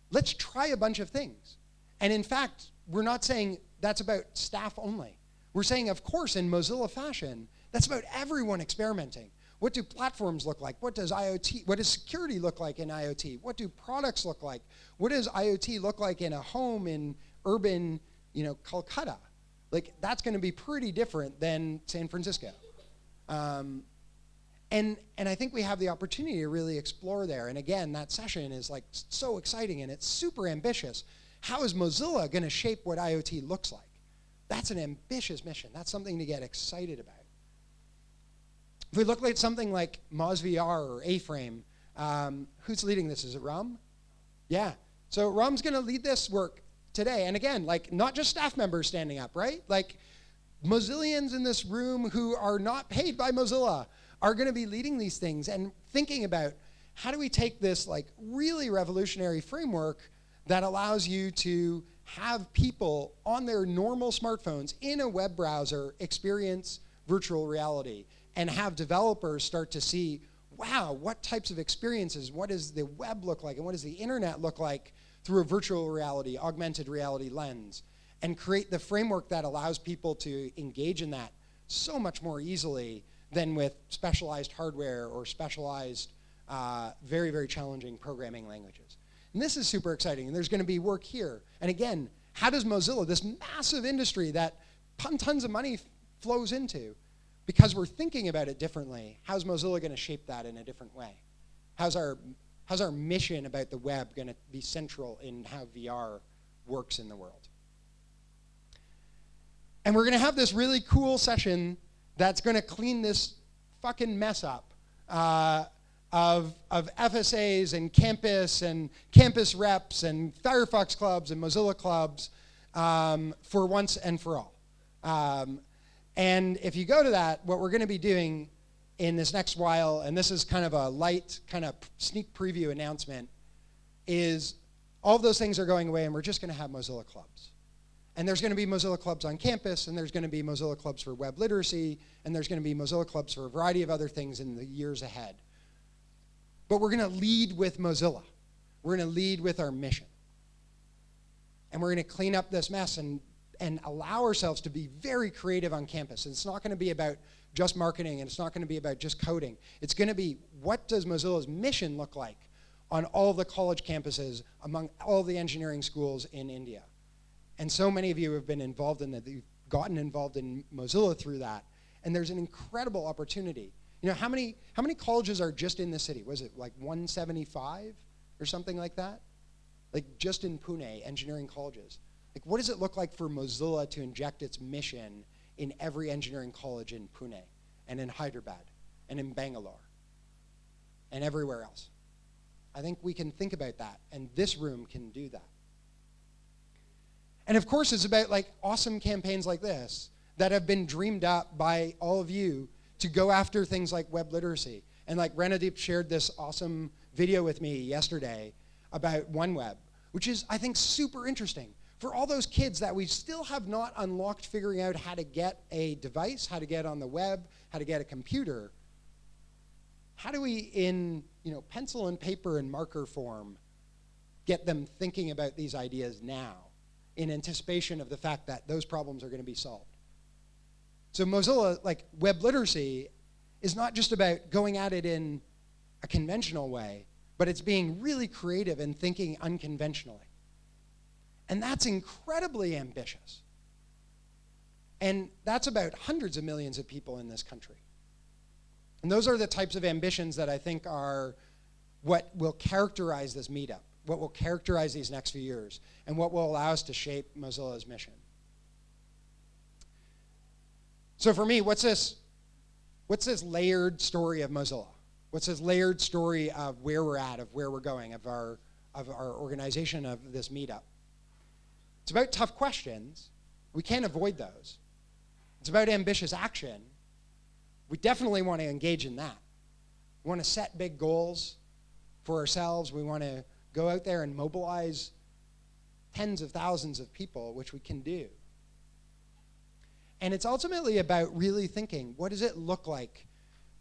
[SPEAKER 11] Let's try a bunch of things. And in fact, we're not saying that's about staff only. We're saying, of course, in Mozilla fashion, that's about everyone experimenting. What do platforms look like? What does IoT, what does security look like in IoT? What do products look like? What does IoT look like in a home in urban, you know, Calcutta? Like, that's going to be pretty different than San Francisco. And I think we have the opportunity to really explore there. And again, that session is like so exciting and it's super ambitious. How is Mozilla going to shape what IoT looks like? That's an ambitious mission. That's something to get excited about. If we look at something like MozVR or A-Frame, who's leading this? Is it Ram? Yeah. So Ram's going to lead this work today. And again, like not just staff members standing up, right? Like Mozillians in this room who are not paid by Mozilla are going to be leading these things and thinking about how do we take this like really revolutionary framework that allows you to have people on their normal smartphones in a web browser experience virtual reality and have developers start to see, wow, what types of experiences, what does the web look like and what does the internet look like through a virtual reality, augmented reality lens, and create the framework that allows people to engage in that so much more easily than with specialized hardware or specialized, very, very challenging programming languages. And this is super exciting, and there's going to be work here. And again, how does Mozilla, this massive industry that tons of money flows into, because we're thinking about it differently, how's Mozilla going to shape that in a different way? How's our mission about the web going to be central in how VR works in the world? And we're going to have this really cool session that's going to clean this fucking mess up of FSAs and campus reps and Firefox clubs and Mozilla clubs for once and for all. And if you go to that, what we're going to be doing in this next while, and this is kind of a light kind of sneak preview announcement, is all of those things are going away and we're just going to have Mozilla clubs. And there's going to be Mozilla clubs on campus, and there's going to be Mozilla clubs for web literacy, and there's going to be Mozilla clubs for a variety of other things in the years ahead. But we're going to lead with Mozilla. We're going to lead with our mission. And we're going to clean up this mess and allow ourselves to be very creative on campus. And it's not going to be about just marketing, and it's not going to be about just coding. It's going to be, what does Mozilla's mission look like on all the college campuses among all the engineering schools in India? And so many of you have been involved in that, you've gotten involved in Mozilla through that. And there's an incredible opportunity. You know, how many colleges are just in the city? Was it like 175 or something like that? Like just in Pune, engineering colleges. Like what does it look like for Mozilla to inject its mission in every engineering college in Pune and in Hyderabad and in Bangalore and everywhere else? I think we can think about that, and this room can do that. And of course, it's about like awesome campaigns like this that have been dreamed up by all of you to go after things like web literacy. And like Renadeep shared this awesome video with me yesterday about OneWeb, which is, I think, super interesting. For all those kids that we still have not unlocked figuring out how to get a device, how to get on the web, how to get a computer, how do we, in pencil and paper and marker form, get them thinking about these ideas now in anticipation of the fact that those problems are going to be solved? So Mozilla, like web literacy, is not just about going at it in a conventional way, but it's being really creative and thinking unconventionally. And that's incredibly ambitious. And that's about hundreds of millions of people in this country. And those are the types of ambitions that I think are what will characterize this meetup, what will characterize these next few years, and what will allow us to shape Mozilla's mission. So for me, what's this layered story of Mozilla? What's this layered story of where we're at, of where we're going, of our organization, of this meetup? It's about tough questions. We can't avoid those. It's about ambitious action. We definitely want to engage in that. We want to set big goals for ourselves. We want to go out there and mobilize tens of thousands of people, which we can do. And it's ultimately about really thinking, what does it look like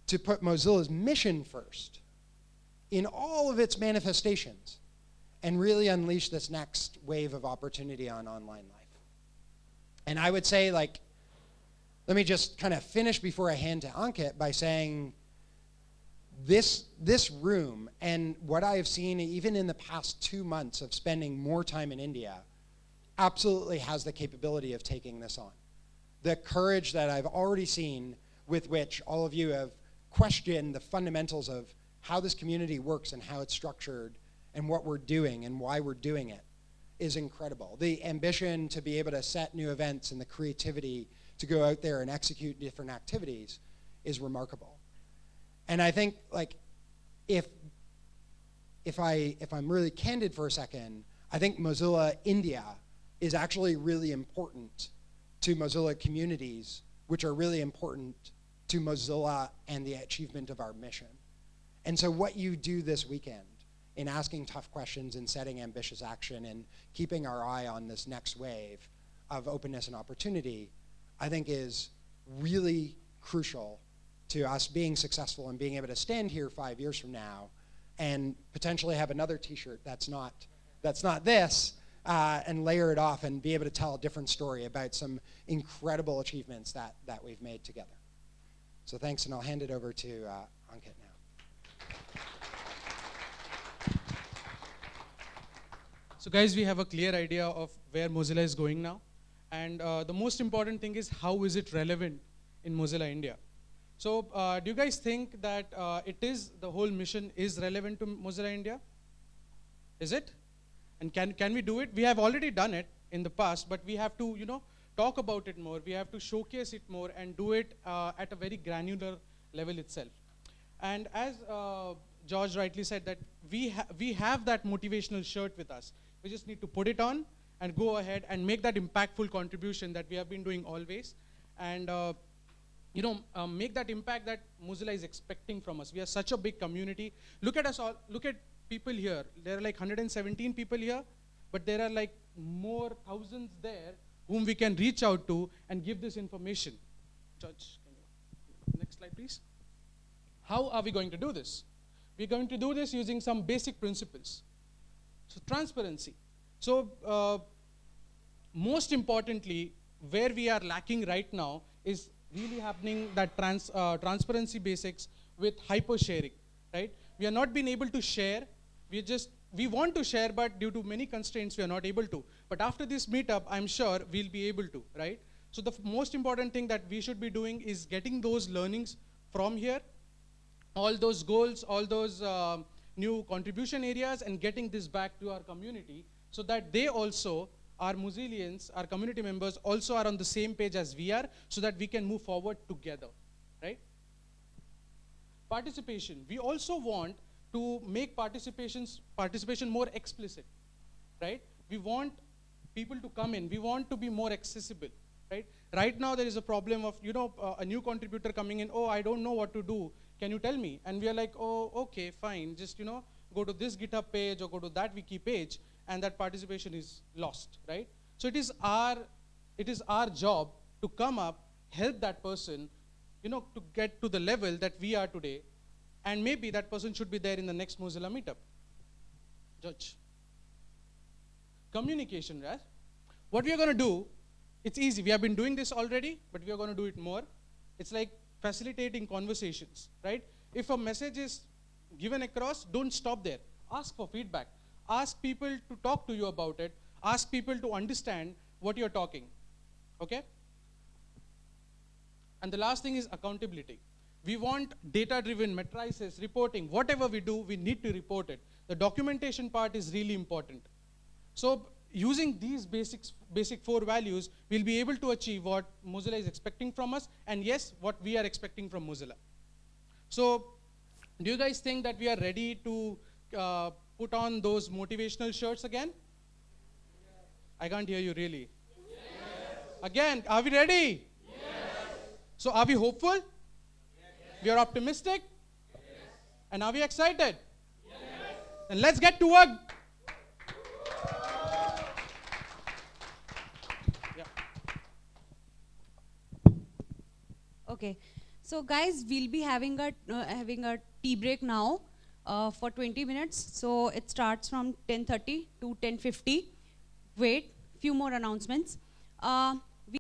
[SPEAKER 11] to put Mozilla's mission first in all of its manifestations and really unleash this next wave of opportunity on online life? And I would say, let me just kind of finish before I hand to Ankit by saying this room and what I have seen even in the past 2 months of spending more time in India absolutely has the capability of taking this on. The courage that I've already seen with which all of you have questioned the fundamentals of how this community works and how it's structured and what we're doing and why we're doing it is incredible. The ambition to be able to set new events and the creativity to go out there and execute different activities is remarkable. And I think if I'm really candid for a second, I think Mozilla India is actually really important to Mozilla communities, which are really important to Mozilla and the achievement of our mission. And so what you do this weekend in asking tough questions and setting ambitious action and keeping our eye on this next wave of openness and opportunity, I think is really crucial to us being successful and being able to stand here 5 years from now and potentially have another t-shirt that's not this, and layer it off and be able to tell a different story about some incredible achievements that we've made together. So thanks, and I'll hand it over to Ankit now.
[SPEAKER 2] So guys, we have a clear idea of where Mozilla is going now. And the most important thing is, how is it relevant in Mozilla India? So do you guys think that the whole mission is relevant to Mozilla India? Is it? And can we do it? We have already done it in the past, but we have to, talk about it more. We have to showcase it more and do it at a very granular level itself. And as George rightly said, that we have that motivational shirt with us. We just need to put it on and go ahead and make that impactful contribution that we have been doing always, and make that impact that Mozilla is expecting from us. We are such a big community. Look at us all. Look at people here. There are 117 people here, but there are more thousands there whom we can reach out to and give this information. George, next slide, please. How are we going to do this? We're going to do this using some basic principles. So transparency. So most importantly, where we are lacking right now is really happening that transparency basics with hyper sharing, right? We are not being able to share. We want to share, but due to many constraints, we are not able to. But after this meetup, I'm sure we'll be able to, right? So the most important thing that we should be doing is getting those learnings from here, all those goals, all those new contribution areas, and getting this back to our community so that they also, our Mozillians, our community members, also are on the same page as we are, so that we can move forward together, right? Participation. We also want to make participation more explicit, right? We want people to come in. We want to be more accessible, right? Right now there is a problem of, a new contributor coming in, oh, I don't know what to do. Can you tell me? And we are like, oh, okay, fine. Just, go to this GitHub page or go to that wiki page, and that participation is lost, right? So it is our job to come up, help that person, to get to the level that we are today, And maybe that person should be there in the next Mozilla meetup. Judge. Communication, right? What we are going to do, it's easy. We have been doing this already, but we are going to do it more. It's like facilitating conversations, right? If a message is given across, don't stop there. Ask for feedback. Ask people to talk to you about it. Ask people to understand what you're talking, okay? And the last thing is accountability. We want data-driven matrices, reporting. Whatever we do, we need to report it. The documentation part is really important. So using these basic 4 values, we'll be able to achieve what Mozilla is expecting from us, and yes, what we are expecting from Mozilla. So do you guys think that we are ready to put on those motivational shirts again? I can't hear you really. Yes. Again, are we ready? Yes. So are we hopeful? Yes. We are optimistic? Yes. And are we excited? Yes. Then let's get to work. Yeah.
[SPEAKER 1] Okay, so guys, we'll be having a tea break now for 20 minutes. So it starts from 10:30 to 10:50. Wait, few more announcements. We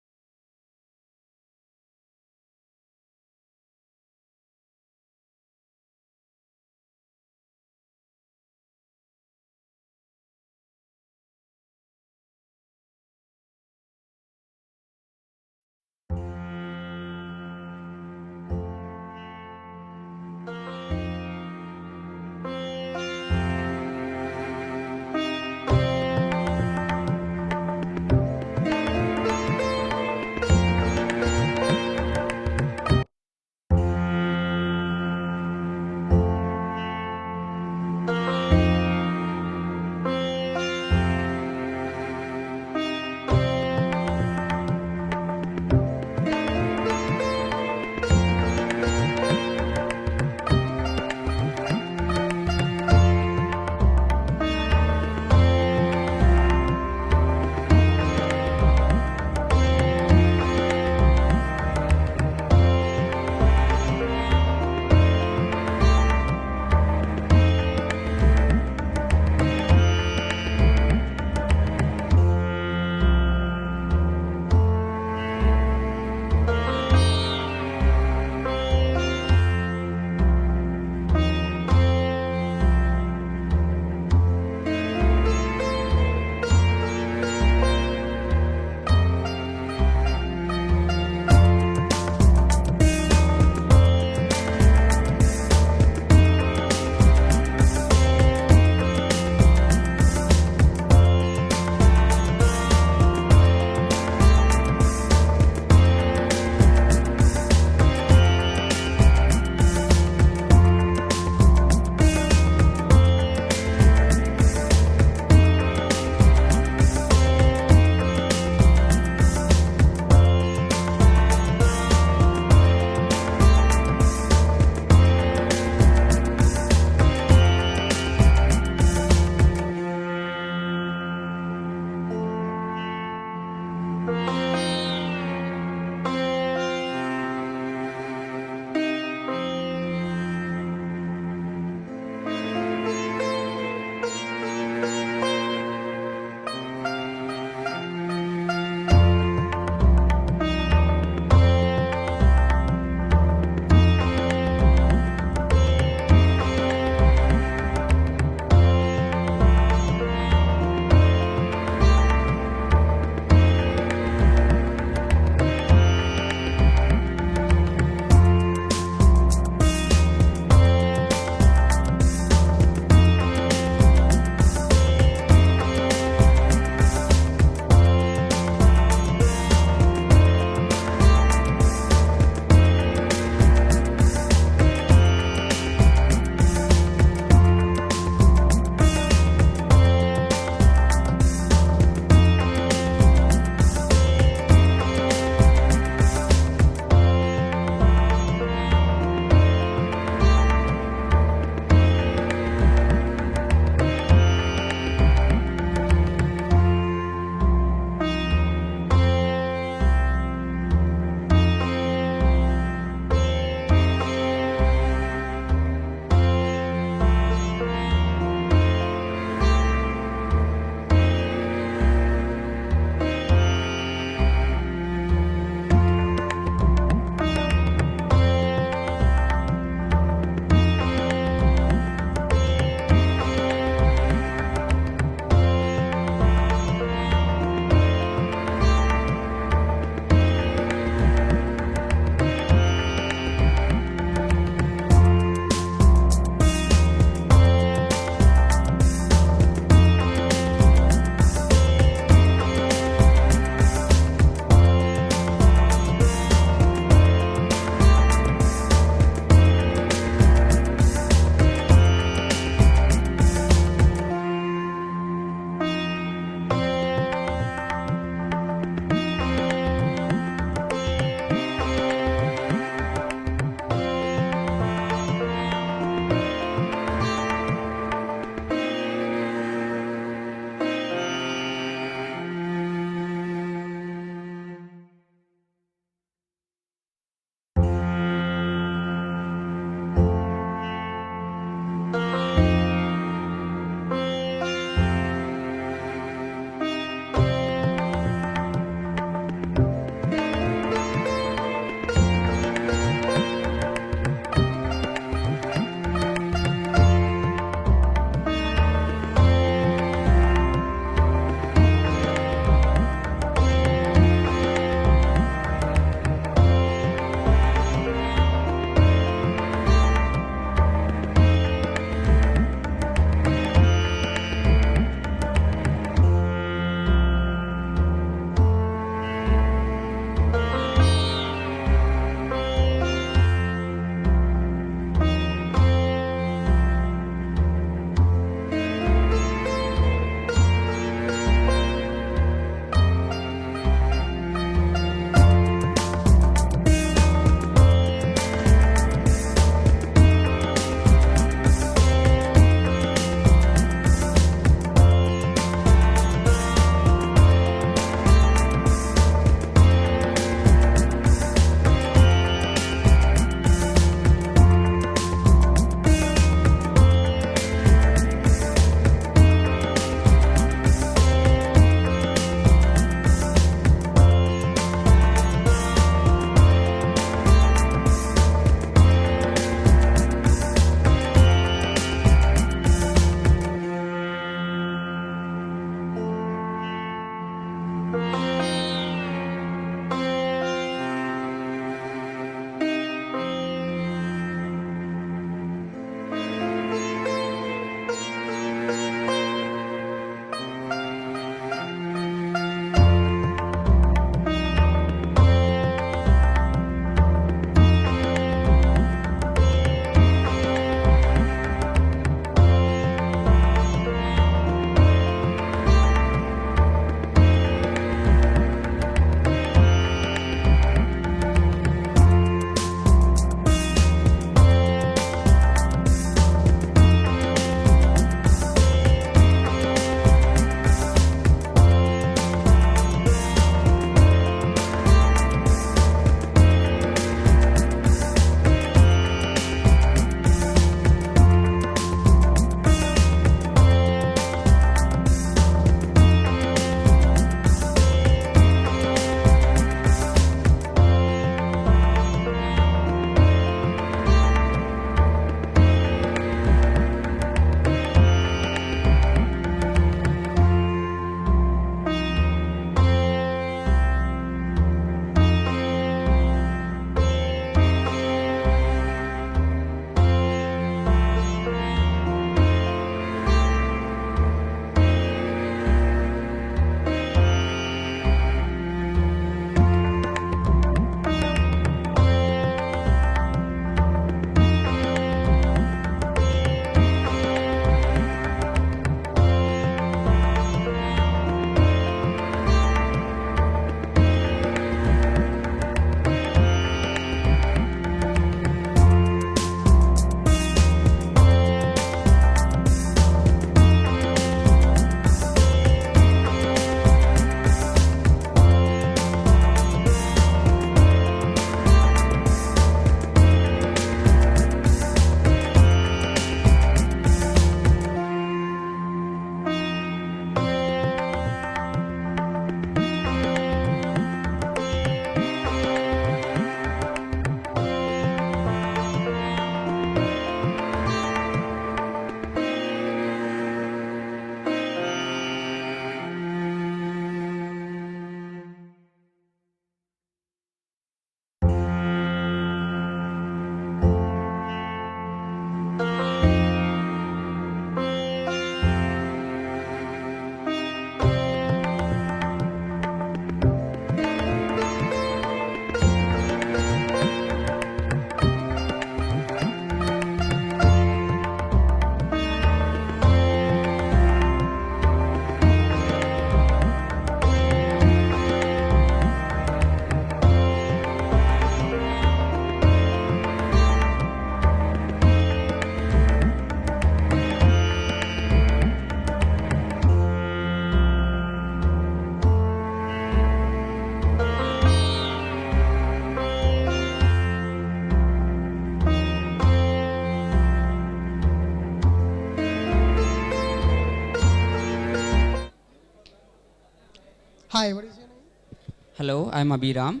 [SPEAKER 12] Hi, what is your name?
[SPEAKER 6] Hello, I'm Abhiram.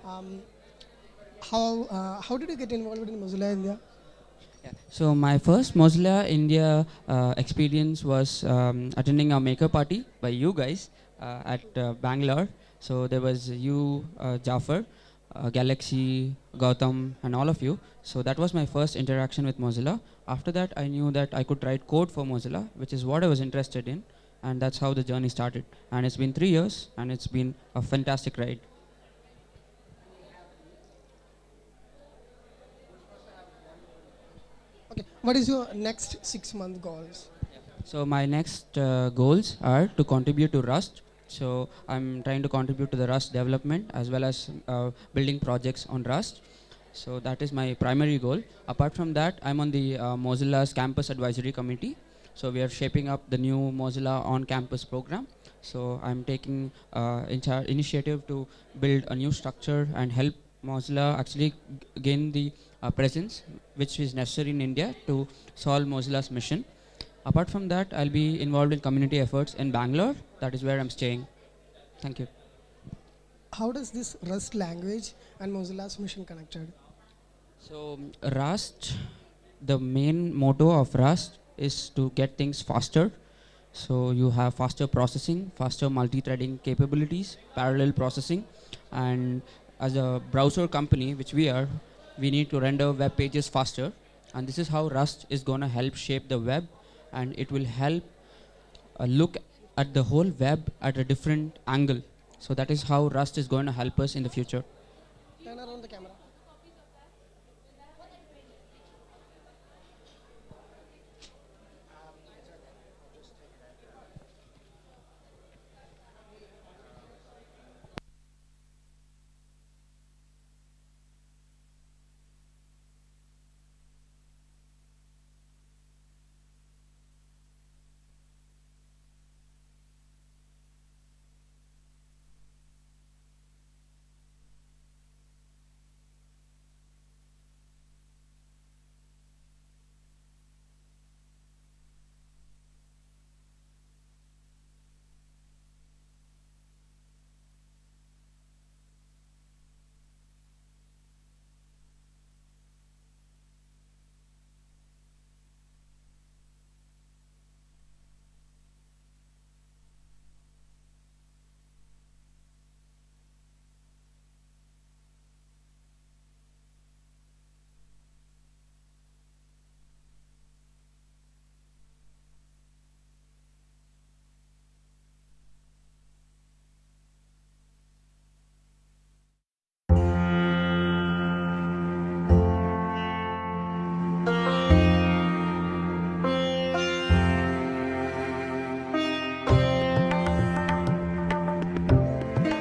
[SPEAKER 12] Um, how did you get involved in Mozilla India?
[SPEAKER 6] So my first Mozilla India experience was attending a maker party by you guys at Bangalore. So there was you, Jafar, Galaxy, Gautam, and all of you. So that was my first interaction with Mozilla. After that, I knew that I could write code for Mozilla, which is what I was interested in, and that's how the journey started. And it's been 3 years, and it's been a fantastic ride.
[SPEAKER 12] Okay, what is your next 6 month goals?
[SPEAKER 6] So my next goals are to contribute to Rust. So I'm trying to contribute to the Rust development as well as building projects on Rust. So that is my primary goal. Apart from that, I'm on the Mozilla's campus advisory committee. So we are shaping up the new Mozilla on-campus program. So I'm taking initiative to build a new structure and help Mozilla actually gain the presence which is necessary in India to solve Mozilla's mission. Apart from that, I'll be involved in community efforts in Bangalore. That is where I'm staying. Thank you.
[SPEAKER 12] How does this Rust language and Mozilla's mission connected?
[SPEAKER 6] So Rust, the main motto of Rust is to get things faster. So you have faster processing, faster multi-threading capabilities, parallel processing, and as a browser company, which we are, we need to render web pages faster. And this is how Rust is going to help shape the web, and it will help look at the whole web at a different angle. So that is how Rust is going to help us in the future.
[SPEAKER 12] Turn around the camera.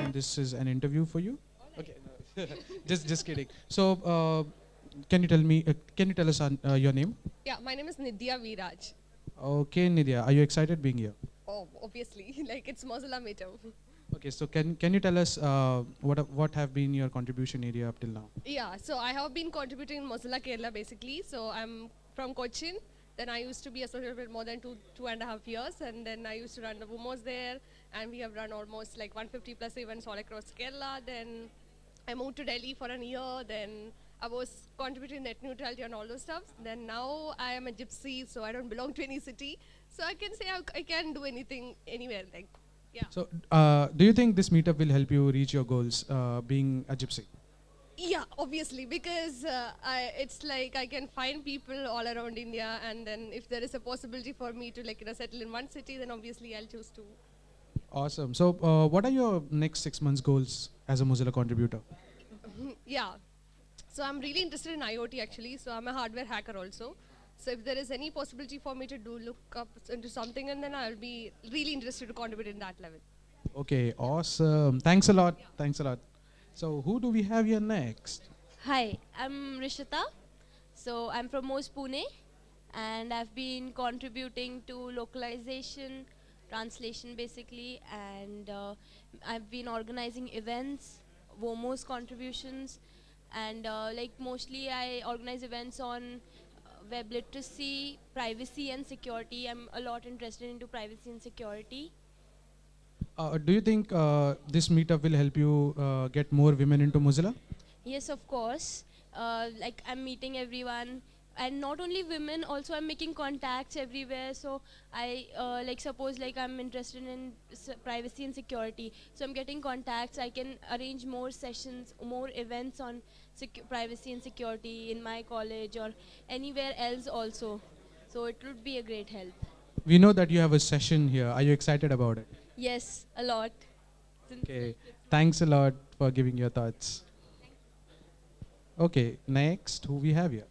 [SPEAKER 2] And this is an interview for you. Okay, no. just kidding. So, can you tell us your name?
[SPEAKER 7] Yeah, my name is Nidya Viraj.
[SPEAKER 2] Okay, Nidya, are you excited being here?
[SPEAKER 7] Oh, obviously, like it's Mozilla Meetup.
[SPEAKER 2] Okay, so can you tell us what have been your contribution area up till now?
[SPEAKER 7] Yeah, so I have been contributing in Mozilla Kerala basically. So I'm from Cochin. Then I used to be associated with more than 2.5 years, and then I used to run the WOMOs there, and we have run almost like 150 plus events all across Kerala. Then I moved to Delhi for a year. Then I was contributing net neutrality and all those stuff. Then now I am a gypsy, so I don't belong to any city. So I can say I can do anything anywhere. Like, yeah.
[SPEAKER 2] So, do you think this meetup will help you reach your goals, being a gypsy?
[SPEAKER 7] Yeah, obviously, because it's like I can find people all around India, and then if there is a possibility for me to settle in one city, then obviously I'll choose to.
[SPEAKER 2] Awesome. So, what are your next 6 months goals as a Mozilla contributor?
[SPEAKER 7] Yeah, so I'm really interested in IoT actually. So I'm a hardware hacker also. So if there is any possibility for me to look up into something, and then I'll be really interested to contribute in that level.
[SPEAKER 2] Okay, awesome. Thanks a lot. Thanks a lot. So, who do we have here next?
[SPEAKER 13] Hi, I'm Rishita. So I'm from Mos Pune, and I've been contributing to localization, translation basically, and I've been organizing events, WOMO's contributions, and like mostly I organize events on web literacy, privacy and security. I'm a lot interested into privacy and security.
[SPEAKER 2] Do you think this meetup will help you get more women into Mozilla?
[SPEAKER 13] Yes, of course. Like I'm meeting everyone, and not only women. Also, I'm making contacts everywhere. So I like suppose like I'm interested in privacy and security. So I'm getting contacts. I can arrange more sessions, more events on privacy and security in my college or anywhere else also. So it would be a great help.
[SPEAKER 2] We know that you have a session here. Are you excited about it?
[SPEAKER 13] Yes, a lot.
[SPEAKER 2] Okay. Thanks a lot for giving your thoughts. Okay, next, who we have here?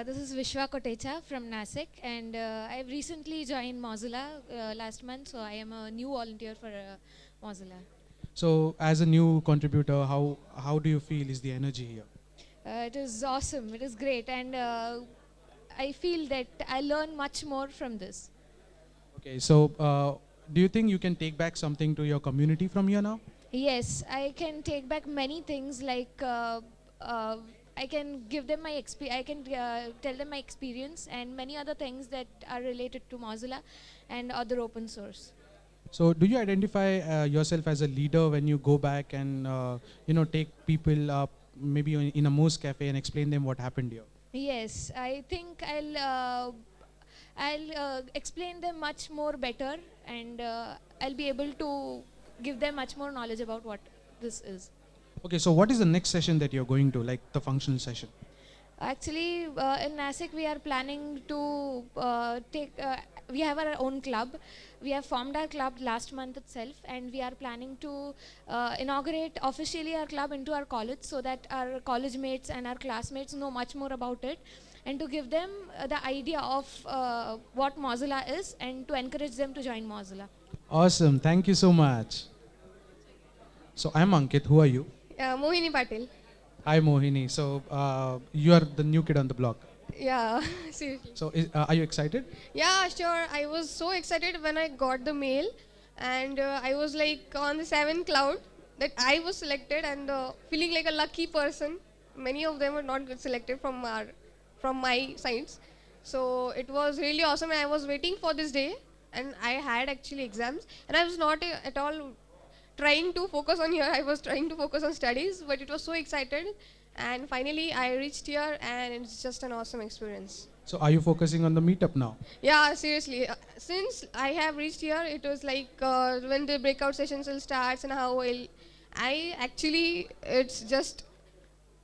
[SPEAKER 14] This is Vishwa Kotecha from NASIC, and I've recently joined Mozilla last month, so I am a new volunteer for Mozilla.
[SPEAKER 2] So, as a new contributor, how do you feel is the energy here?
[SPEAKER 14] It is awesome, it is great, and I feel that I learn much more from this.
[SPEAKER 2] Okay, so do you think you can take back something to your community from here now?
[SPEAKER 14] Yes, I can take back many things like I can give them my I can tell them my experience and many other things that are related to Mozilla and other open source.
[SPEAKER 2] So, do you identify yourself as a leader when you go back and take people up maybe in a Moz cafe and explain them what happened here?
[SPEAKER 14] Yes, I think I'll explain them much more better, and I'll be able to give them much more knowledge about what this is.
[SPEAKER 2] Okay, so what is the next session that you're going to, like the functional session?
[SPEAKER 14] Actually, in NASIC, we are planning to we have our own club. We have formed our club last month itself, and we are planning to inaugurate officially our club into our college so that our college mates and our classmates know much more about it, and to give them the idea of what Mozilla is and to encourage them to join Mozilla.
[SPEAKER 2] Awesome, thank you so much. So, I'm Ankit, who are you?
[SPEAKER 4] Mohini Patil.
[SPEAKER 2] Hi Mohini, so you are the new kid on the block.
[SPEAKER 4] Yeah, seriously.
[SPEAKER 2] So are you excited?
[SPEAKER 4] Yeah, sure. I was so excited when I got the mail, and I was like on the seventh cloud that I was selected, and feeling like a lucky person. Many of them were not get selected from my sides, so it was really awesome. And I was waiting for this day, and I had actually exams, and I was not at all trying to focus on here. I was trying to focus on studies, but it was so excited, and finally I reached here, and it's just an awesome experience.
[SPEAKER 2] So are you focusing on the meetup now?
[SPEAKER 4] Yeah, seriously. Since I have reached here, it was like when the breakout sessions will start and how I actually, it's just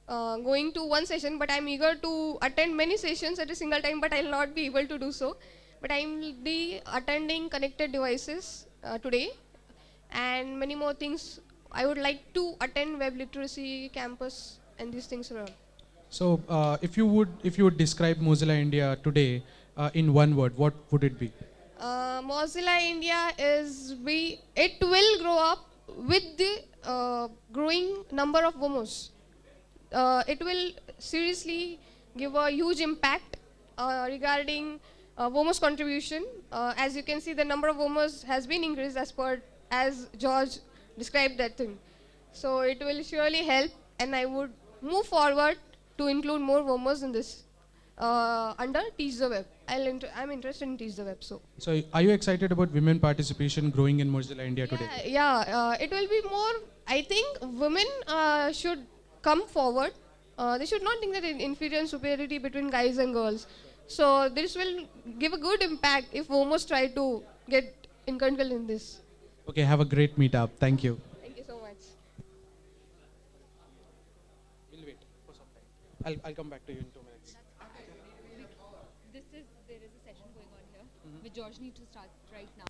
[SPEAKER 4] going to one session, but I'm eager to attend many sessions at a single time, but I'll not be able to do so. But I will be attending connected devices today, and many more things. I would like to attend web literacy campus and these things around.
[SPEAKER 2] So if you would describe Mozilla India today in one word, what would it be?
[SPEAKER 4] Mozilla India it will grow up with the growing number of WOMOs. It will seriously give a huge impact regarding WOMO's contribution. As you can see, the number of WOMOs has been increased as George described that thing. So it will surely help, and I would move forward to include more WOMOs in this under Teach the Web. I'm interested in Teach the Web. So
[SPEAKER 2] are you excited about women participation growing in Mozilla India today?
[SPEAKER 4] Yeah, it will be more. I think women should come forward. They should not think that inferior and superiority between guys and girls. So this will give a good impact if WOMOs try to get entangled in this.
[SPEAKER 2] Okay, have a great meetup. Thank you.
[SPEAKER 4] Thank you so much.
[SPEAKER 2] We'll wait for some time. I'll come back to you in 2 minutes.
[SPEAKER 3] There is a session going on here, which George needs to start right now.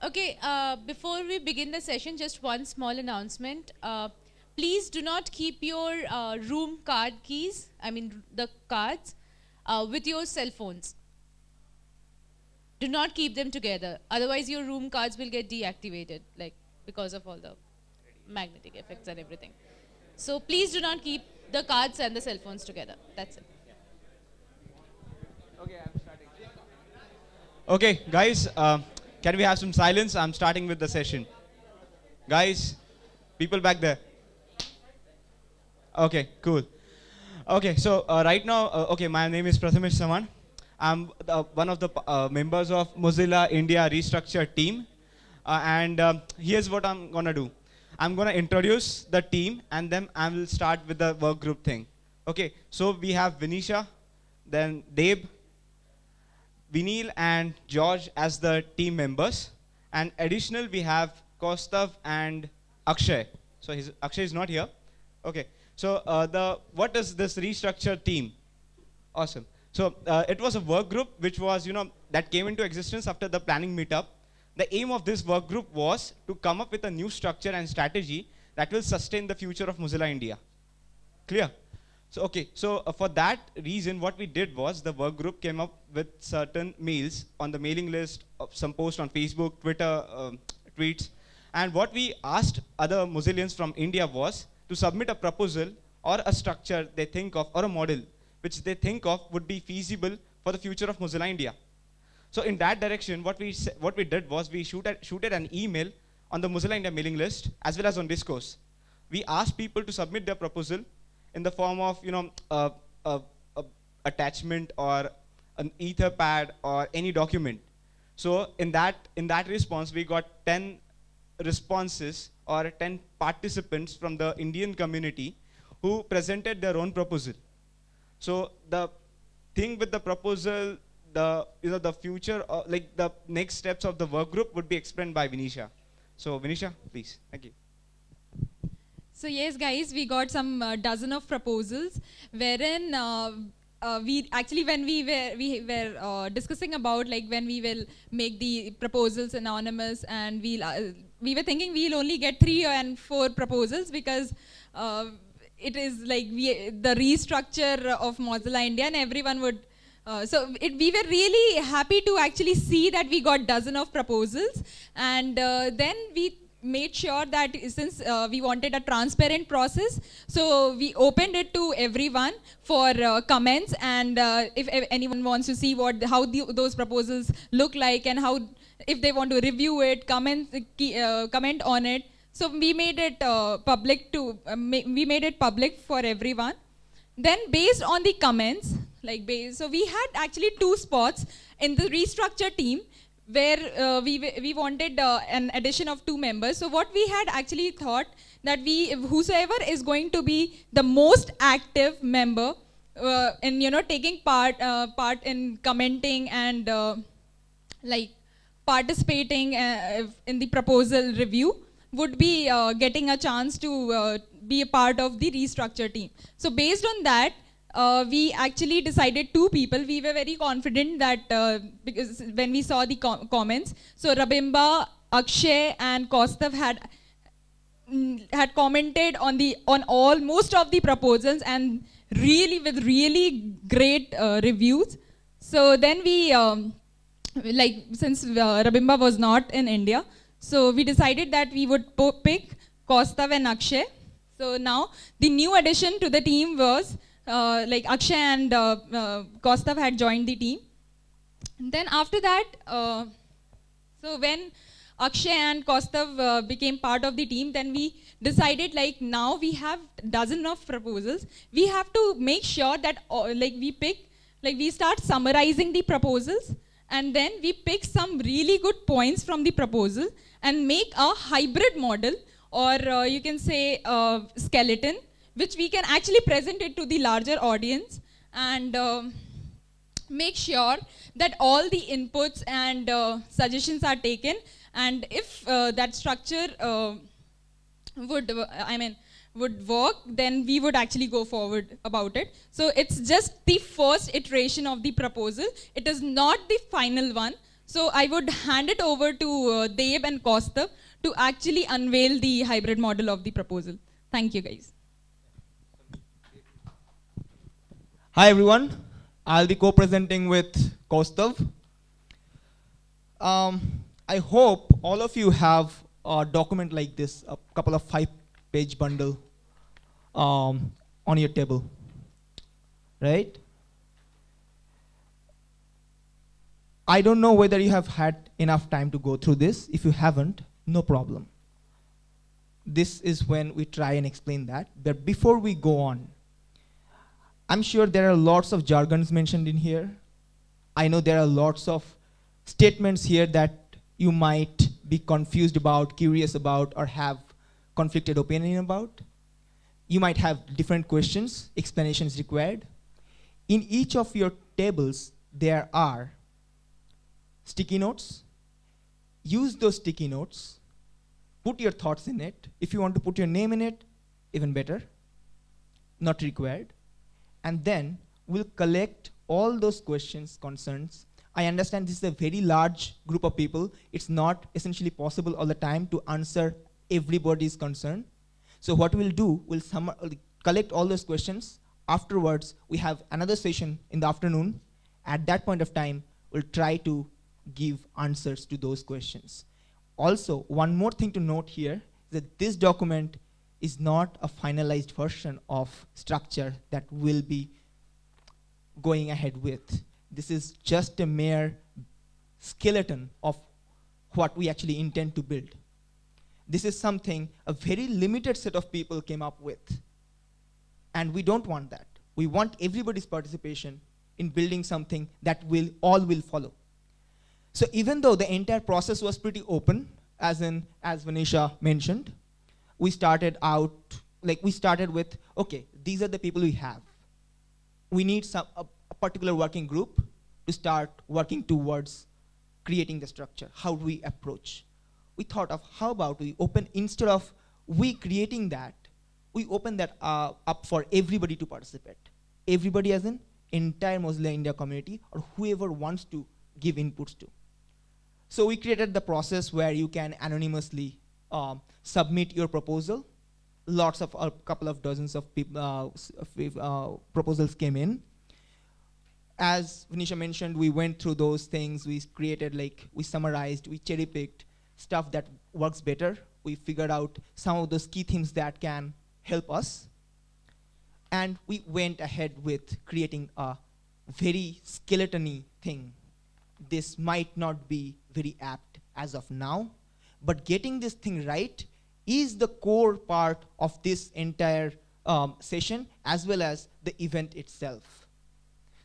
[SPEAKER 15] Okay, before we begin the session, just one small announcement. Please do not keep your room card keys, the cards, with your cell phones. Do not keep them together. Otherwise, your room cards will get deactivated, like because of all the magnetic effects and everything. So please do not keep the cards and the cell phones together. That's it.
[SPEAKER 16] Okay, I'm starting. Okay, guys, can we have some silence? I'm starting with the session. Guys, people back there. Okay, cool. Okay, so right now, okay, my name is Prathamesh Saman. I'm one of the members of Mozilla India restructure team. And here's what I'm gonna do. I'm gonna introduce the team and then I will start with the work group thing. Okay, so we have Vinisha, then Deb, Vinil and George as the team members. And additional we have Kaustav and Akshay. So Akshay is not here. Okay, so what is this restructure team? Awesome. So it was a work group which was, that came into existence after the planning meetup. The aim of this work group was to come up with a new structure and strategy that will sustain the future of Mozilla India. Clear? So okay, so for that reason, what we did was the work group came up with certain mails on the mailing list, of some posts on Facebook, Twitter, tweets. And what we asked other Mozillians from India was to submit a proposal or a structure they think of, or a model which they think of would be feasible for the future of Mozilla India. So in that direction, what we did was we shooted an email on the Mozilla India mailing list as well as on Discourse. We asked people to submit their proposal in the form of a attachment or an Etherpad or any document. So in that response, we got 10 responses or 10 participants from the Indian community who presented their own proposal. So the thing with the proposal, the future, like the next steps of the work group would be explained by Vinisha. So Vinisha, please, thank you.
[SPEAKER 3] So yes, guys, we got some dozen of proposals, wherein we actually, when we were discussing about like when we will make the proposals anonymous, and we were thinking we'll only get 3 and 4 proposals because it is like the restructure of Mozilla India, and everyone would. We were really happy to actually see that we got dozen of proposals, and then we made sure that since we wanted a transparent process, so we opened it to everyone for comments, and if anyone wants to see how those proposals look like and how, if they want to review it, comment on it. So we made it public for everyone. Then based on the comments, so we had actually 2 spots in the restructure team where we wanted an addition of 2 members. So what we had actually thought that whosoever is going to be the most active member in taking part in commenting and participating in the proposal review would be getting a chance to be a part of the restructure team. So based on that, we actually decided 2 people. We were very confident that because when we saw the comments, so Rabimba, Akshay and Kaustav had commented on most of the proposals, and really with really great reviews. So then we, since Rabimba was not in India, so we decided that we would pick Kaustav and Akshay. So now the new addition to the team was Akshay and Kaustav had joined the team. And then after that, so when Akshay and Kaustav became part of the team, then we decided now we have dozen of proposals. We have to make sure that we start summarizing the proposals, and then we pick some really good points from the proposal and make a hybrid model, or you can say skeleton, which we can actually present it to the larger audience, and make sure that all the inputs and suggestions are taken, and if that structure would work, then we would actually go forward about it. So it's just the first iteration of the proposal. It is not the final one. So I would hand it over to Deb and Kaustav to actually unveil the hybrid model of the proposal. Thank you, guys.
[SPEAKER 16] Hi everyone, I'll be co-presenting with Kaustav. I hope all of you have a document like this, a couple of 5-page bundle on your table, right? I don't know whether you have had enough time to go through this. If you haven't, no problem. This is when we try and explain that. But before we go on, I'm sure there are lots of jargons mentioned in here. I know there are lots of statements here that you might be confused about, curious about, or have conflicted opinion about. You might have different questions, explanations required. In each of your tables, there are sticky notes. Use those sticky notes. Put your thoughts in it. If you want to put your name in it, even better. Not required. And then we'll collect all those questions, concerns. I understand this is a very large group of people. It's not essentially possible all the time to answer everybody's concern. So what we'll do, we'll collect all those questions. Afterwards, we have another session in the afternoon. At that point of time, we'll try to give answers to those questions. Also, one more thing to note here is that this document is not a finalized version of structure that we'll be going ahead with. This is just a mere skeleton of what we actually intend to build. This is something a very limited set of people came up with. And we don't want that. We want everybody's participation in building something that all will follow. So even though the entire process was pretty open, as Vanisha mentioned, we started with, okay, these are the people we have. We need a particular working group to start working towards creating the structure. How do we approach? We thought of how about we open, instead of we creating that, we open that up for everybody to participate. Everybody as in entire Mozilla India community or whoever wants to give inputs to. So we created the process where you can anonymously submit your proposal. Lots of, a couple of dozens of people, proposals came in. As Vanisha mentioned, we went through those things. We created, we summarized, we cherry picked stuff that works better. We figured out some of those key themes that can help us. And we went ahead with creating a very skeleton-y thing. This might not be very apt as of now, but getting this thing right is the core part of this entire session, as well as the event itself.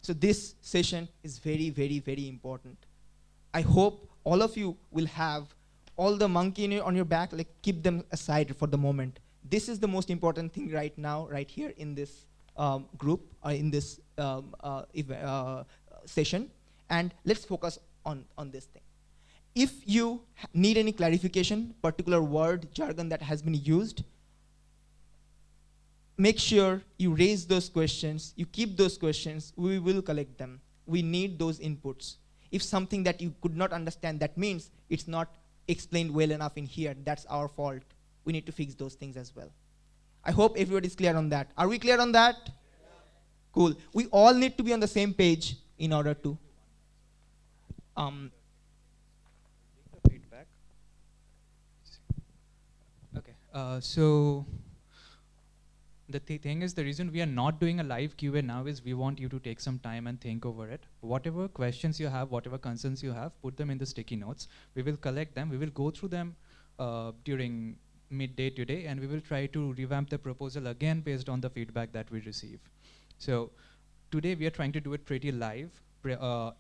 [SPEAKER 16] So this session is very, very, very important. I hope all of you will have all the monkey on your back, keep them aside for the moment. This is the most important thing right now, right here in this group, in this session. And let's focus on this thing. If you need any clarification, particular word, jargon that has been used, make sure you raise those questions, you keep those questions, we will collect them. We need those inputs. If something that you could not understand, that means it's not explained well enough in here, that's our fault. We need to fix those things as well. I hope everybody's clear on that. Are we clear on that? Yeah. Cool. We all need to be on the same page in order to
[SPEAKER 17] feedback. Okay, so the thing is, the reason we are not doing a live Q&A now is we want you to take some time and think over it. Whatever questions you have, whatever concerns you have, put them in the sticky notes. We will collect them. We will go through them during midday today, and we will try to revamp the proposal again based on the feedback that we receive. So today we are trying to do it pretty live.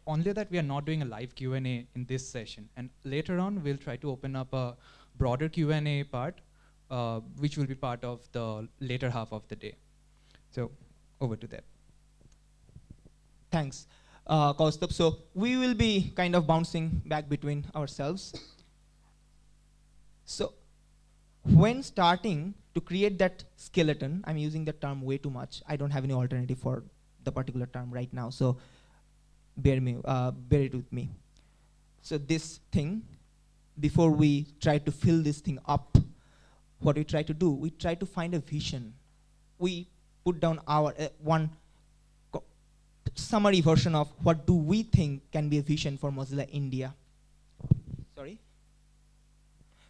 [SPEAKER 17] Only that we are not doing a live Q&A in this session, and later on we'll try to open up a broader Q&A part, which will be part of the later half of the day. So over to them.
[SPEAKER 16] Thanks, Kaustav. So we will be kind of bouncing back between ourselves. So when starting to create that skeleton, I'm using the term way too much. I don't have any alternative for the particular term right now, so bear it with me.
[SPEAKER 18] So this thing, before we try to fill this thing up, what we try to do, we try to find a vision. We put down our one summary version of what do we think can be a vision for Mozilla India. Sorry.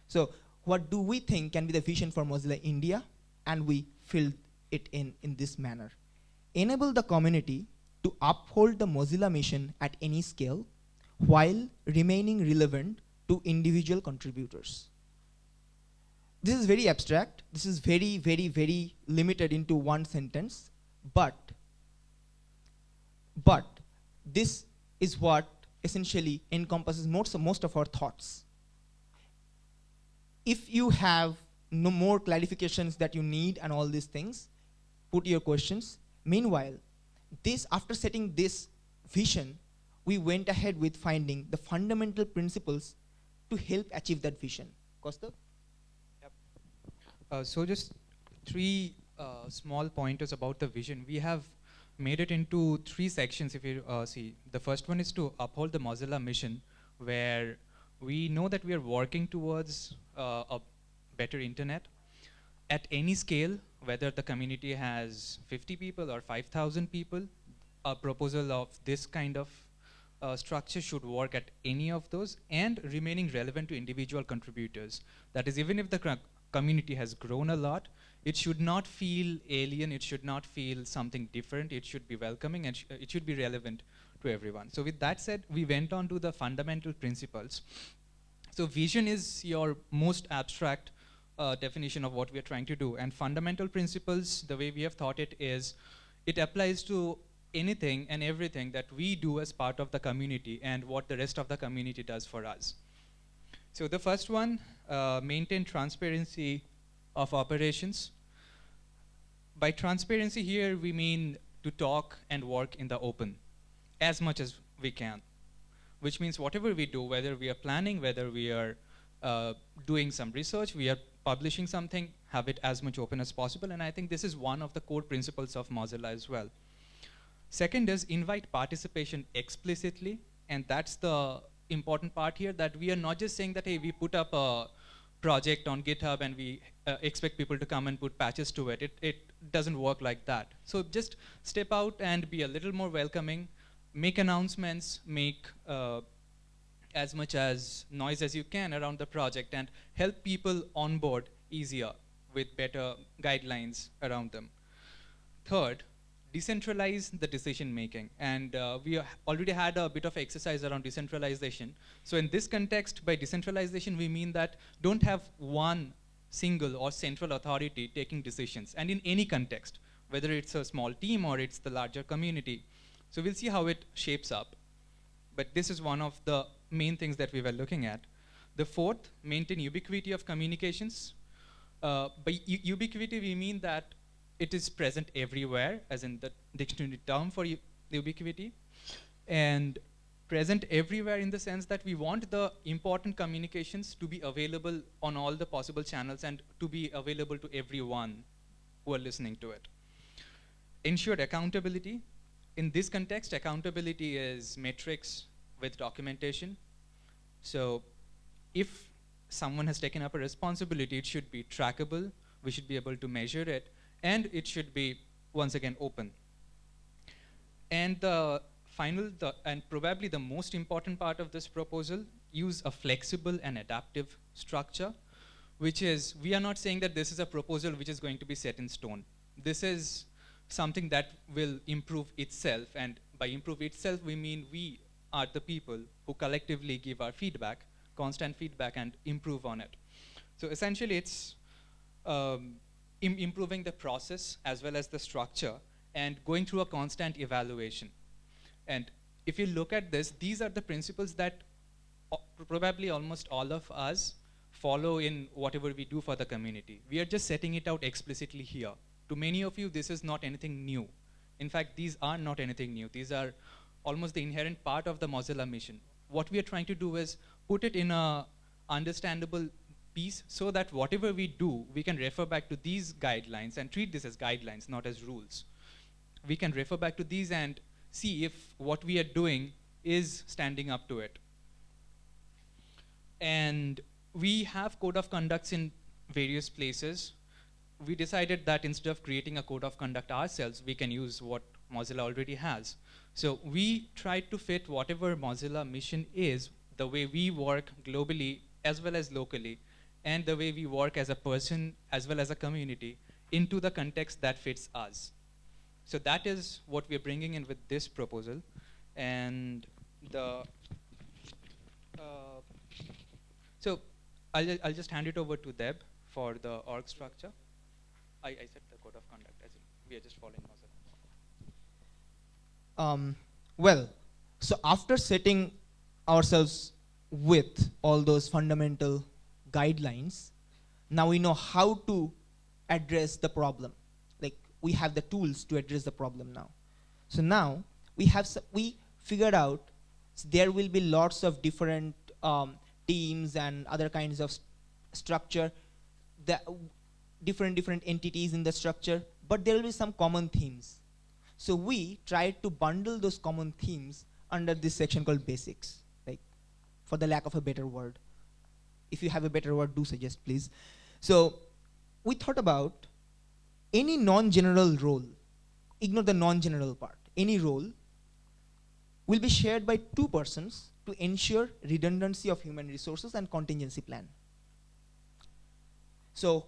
[SPEAKER 18] So what do we think can be the vision for Mozilla India, and we filled it in this manner. Enable the community to uphold the Mozilla mission at any scale while remaining relevant to individual contributors. This is very abstract. This is very, very, very limited into one sentence, but this is what essentially encompasses most of our thoughts. If you have no more clarifications that you need and all these things, put your questions. Meanwhile, after setting this vision, we went ahead with finding the fundamental principles to help achieve that vision. Costa?
[SPEAKER 17] Yep. So just three small pointers about the vision. We have made it into three sections, if you see. The first one is to uphold the Mozilla mission, where we know that we are working towards a better internet at any scale, whether the community has 50 people or 5,000 people. A proposal of this kind of structure should work at any of those, and remaining relevant to individual contributors. That is, even if the community has grown a lot, it should not feel alien, it should not feel something different, it should be welcoming, and it should be relevant to everyone. So with that said, we went on to the fundamental principles. So vision is your most abstract definition of what we are trying to do, and fundamental principles, the way we have thought it is, it applies to anything and everything that we do as part of the community and what the rest of the community does for us. So the first one, maintain transparency of operations. By transparency here, we mean to talk and work in the open as much as we can, which means whatever we do, whether we are planning, whether we are doing some research, we are publishing something, have it as much open as possible. And I think this is one of the core principles of Mozilla as well. Second is invite participation explicitly, and that's the important part here, that we are not just saying that, hey, we put up a project on GitHub and we expect people to come and put patches to it. It doesn't work like that. So just step out and be a little more welcoming, make announcements, make as much as noise as you can around the project, and help people onboard easier with better guidelines around them. Third, decentralize the decision making. And we already had a bit of exercise around decentralization. So in this context, by decentralization, we mean that don't have one single or central authority taking decisions, and in any context, whether it's a small team or it's the larger community. So we'll see how it shapes up. But this is one of the main things that we were looking at. The fourth, maintain ubiquity of communications. By ubiquity, we mean that it is present everywhere, as in the dictionary term for ubiquity. And present everywhere in the sense that we want the important communications to be available on all the possible channels and to be available to everyone who are listening to it. Ensure accountability. In this context, accountability is metrics with documentation. So if someone has taken up a responsibility, it should be trackable, we should be able to measure it, and it should be, once again, open. And the final, and probably the most important part of this proposal, use a flexible and adaptive structure, which is, we are not saying that this is a proposal which is going to be set in stone. This is something that will improve itself, and by improve itself, we mean we are the people who collectively give our feedback, constant feedback, and improve on it. So essentially, it's improving the process as well as the structure and going through a constant evaluation. And if you look at this, these are the principles that probably almost all of us follow in whatever we do for the community. We are just setting it out explicitly here. To many of you, this is not anything new. In fact, these are not anything new. These are almost the inherent part of the Mozilla mission. What we are trying to do is put it in a understandable piece so that whatever we do, we can refer back to these guidelines and treat this as guidelines, not as rules. We can refer back to these and see if what we are doing is standing up to it. And we have code of conducts in various places. We decided that instead of creating a code of conduct ourselves, we can use what Mozilla already has. So we tried to fit whatever Mozilla mission is, the way we work globally as well as locally, and the way we work as a person as well as a community, into the context that fits us. So that is what we're bringing in with this proposal. And the so I'll just hand it over to Deb for the org structure. I said the code of conduct, as in we are just following Mozilla.
[SPEAKER 18] Well, so after setting ourselves with all those fundamental guidelines, now we know how to address the problem. Like, we have the tools to address the problem now. So now we figured out there will be lots of different teams and other kinds of structure, different entities in the structure, but there will be some common themes. So we tried to bundle those common themes under this section called basics, like, for the lack of a better word. If you have a better word, do suggest, please. So we thought about any non-general role, ignore the non-general part, any role will be shared by two persons to ensure redundancy of human resources and contingency plan. So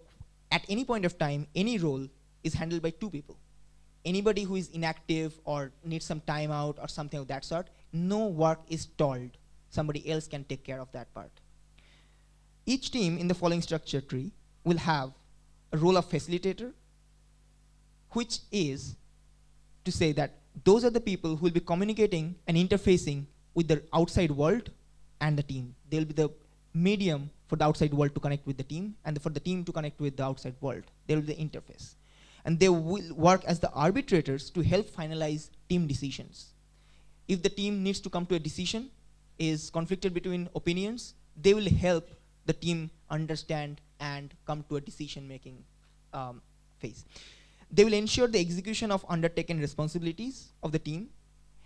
[SPEAKER 18] at any point of time, any role is handled by two people. Anybody who is inactive or needs some time out or something of that sort, no work is stalled. Somebody else can take care of that part. Each team in the following structure tree will have a role of facilitator, which is to say that those are the people who will be communicating and interfacing with the outside world and the team. They will be the medium for the outside world to connect with the team, and for the team to connect with the outside world. They will be the interface. And they will work as the arbitrators to help finalize team decisions. If the team needs to come to a decision, is conflicted between opinions, they will help the team understand and come to a decision-making phase. They will ensure the execution of undertaken responsibilities of the team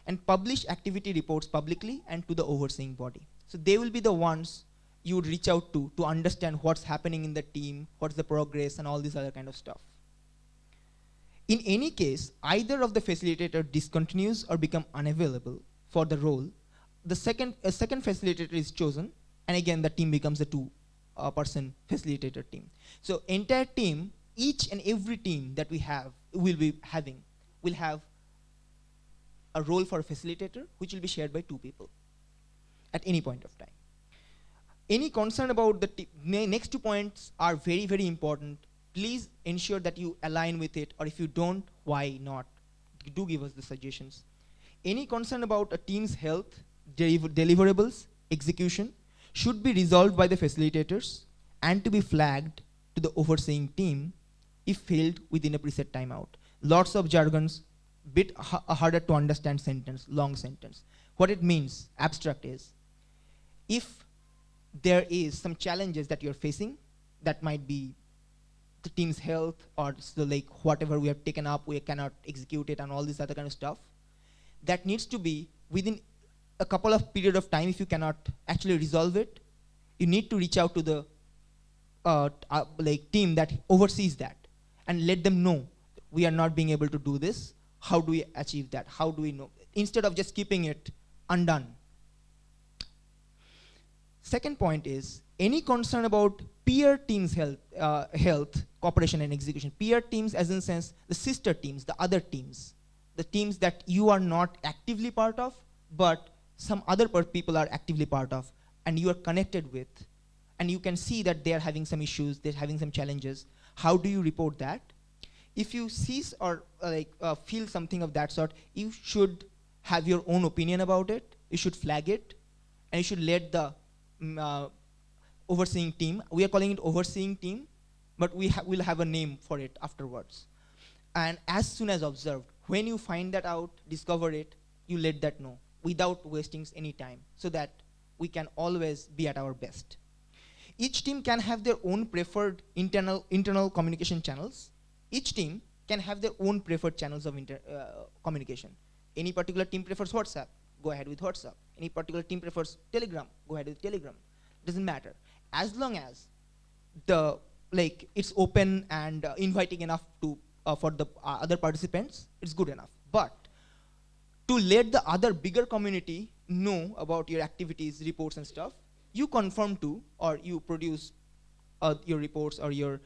[SPEAKER 18] and publish activity reports publicly and to the overseeing body. So they will be the ones you would reach out to understand what's happening in the team, what's the progress, and all this other kind of stuff. In any case, either of the facilitator discontinues or become unavailable for the role, a second facilitator is chosen, and again the team becomes a two-person facilitator team. So entire team, each and every team that we have will have a role for a facilitator, which will be shared by two people at any point of time. Any concern about the next 2 points are very, very important. Please ensure that you align with it, or if you don't, why not? Do give us the suggestions. Any concern about a team's health, deliverables, execution should be resolved by the facilitators and to be flagged to the overseeing team if failed within a preset timeout. Lots of jargons, bit harder to understand sentence, long sentence. What it means, abstract is, if there is some challenges that you're facing, that might be the team's health, or so like whatever we have taken up, we cannot execute it, and all this other kind of stuff, that needs to be within a couple of period of time. If you cannot actually resolve it, you need to reach out to the team that oversees that and let them know we are not being able to do this. How do we achieve that? How do we know? Instead of just keeping it undone. Second point is any concern about peer teams' health, cooperation, and execution. Peer teams, as in sense, the sister teams, the other teams, the teams that you are not actively part of, but some other people are actively part of, and you are connected with, and you can see that they are having some issues, they're having some challenges. How do you report that? If you see or feel something of that sort, you should have your own opinion about it. You should flag it, and you should let the overseeing team. We are calling it overseeing team, but we'll have a name for it afterwards. And as soon as observed, when you find that out, discover it, you let that know without wasting any time, so that we can always be at our best. Each team can have their own preferred internal communication channels. Each team can have their own preferred channels of communication. Any particular team prefers WhatsApp, go ahead with WhatsApp. Any particular team prefers Telegram, go ahead with Telegram. doesn't matter, as long as the it's open and inviting enough to for the other participants, it's good enough. But to let the other bigger community know about your activities, reports and stuff, you conform to, or you produce your reports, or your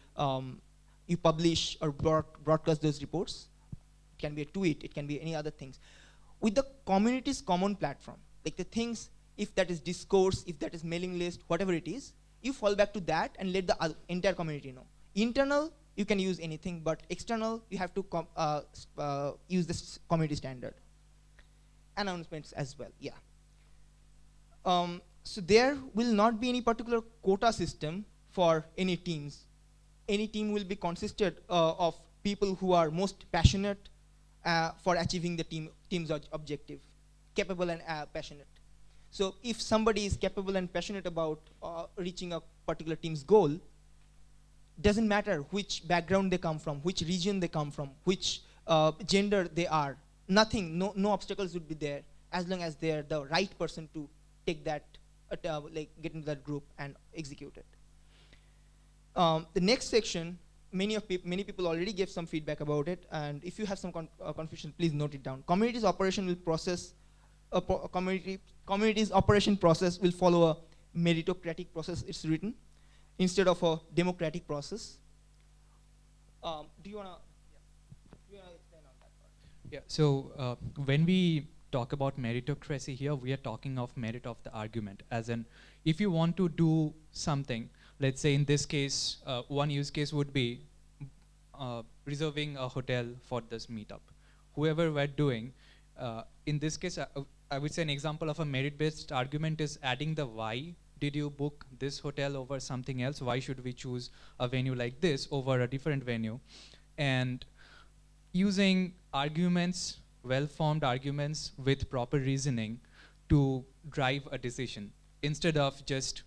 [SPEAKER 18] you publish or broadcast those reports. It can be a tweet, it can be any other things, with the community's common platform. Like the things, if that is discourse, if that is mailing list, whatever it is, you fall back to that and let the entire community know. Internal, you can use anything, but external, you have to use this community standard. Announcements as well, yeah. So there will not be any particular quota system for any teams. Any team will be consisted of people who are most passionate for achieving the team's objective, capable and passionate. So if somebody is capable and passionate about reaching a particular team's goal, doesn't matter which background they come from, which region they come from, which gender they are, nothing, no obstacles would be there, as long as they're the right person to take that, get into that group and execute it. The next section, many people already gave some feedback about it, and if you have some confusion, please note it down. Community's operation will process, community's operation process will follow a meritocratic process, it's written, instead of a democratic process. Do you want to explain on that part?
[SPEAKER 17] Yeah, so when we talk about meritocracy here, we are talking of merit of the argument, as in, if you want to do something, let's say in this case, one use case would be reserving a hotel for this meetup. Whoever we're doing, in this case, I would say an example of a merit-based argument is adding the why did you book this hotel over something else? Why should we choose a venue like this over a different venue? And using arguments, well-formed arguments with proper reasoning to drive a decision, instead of just,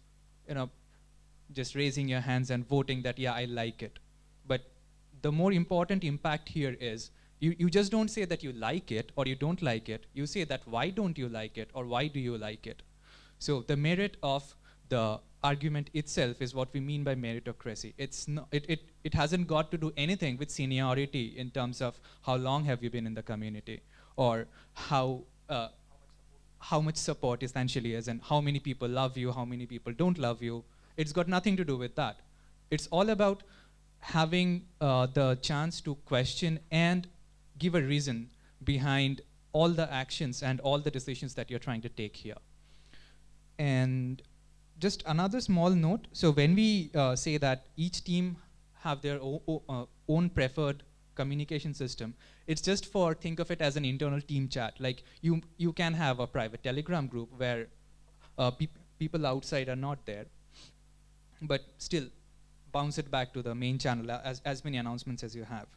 [SPEAKER 17] just raising your hands and voting that, yeah, I like it. But the more important impact here is, you just don't say that you like it or you don't like it. You say that why don't you like it, or why do you like it? So the merit of the argument itself is what we mean by meritocracy. It hasn't got to do anything with seniority in terms of how long have you been in the community, or how much support essentially is, and how many people love you, how many people don't love you. It's got nothing to do with that. It's all about having the chance to question and give a reason behind all the actions and all the decisions that you're trying to take here. And just another small note, so when we say that each team have their own preferred communication system, it's just for, think of it as an internal team chat. Like you can have a private Telegram group where people outside are not there, but still bounce it back to the main channel as many announcements as you have.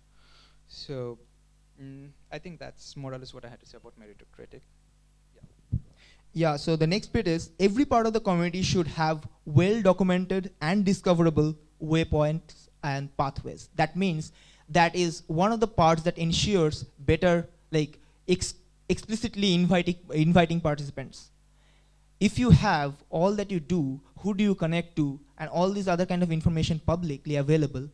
[SPEAKER 17] So I think that's more or less what I had to say about meritocratic.
[SPEAKER 18] Yeah, so the next bit is, every part of the community should have well-documented and discoverable waypoints and pathways. That means that is one of the parts that ensures better, explicitly inviting participants. If you have all that you do, who do you connect to, and all these other kind of information publicly available,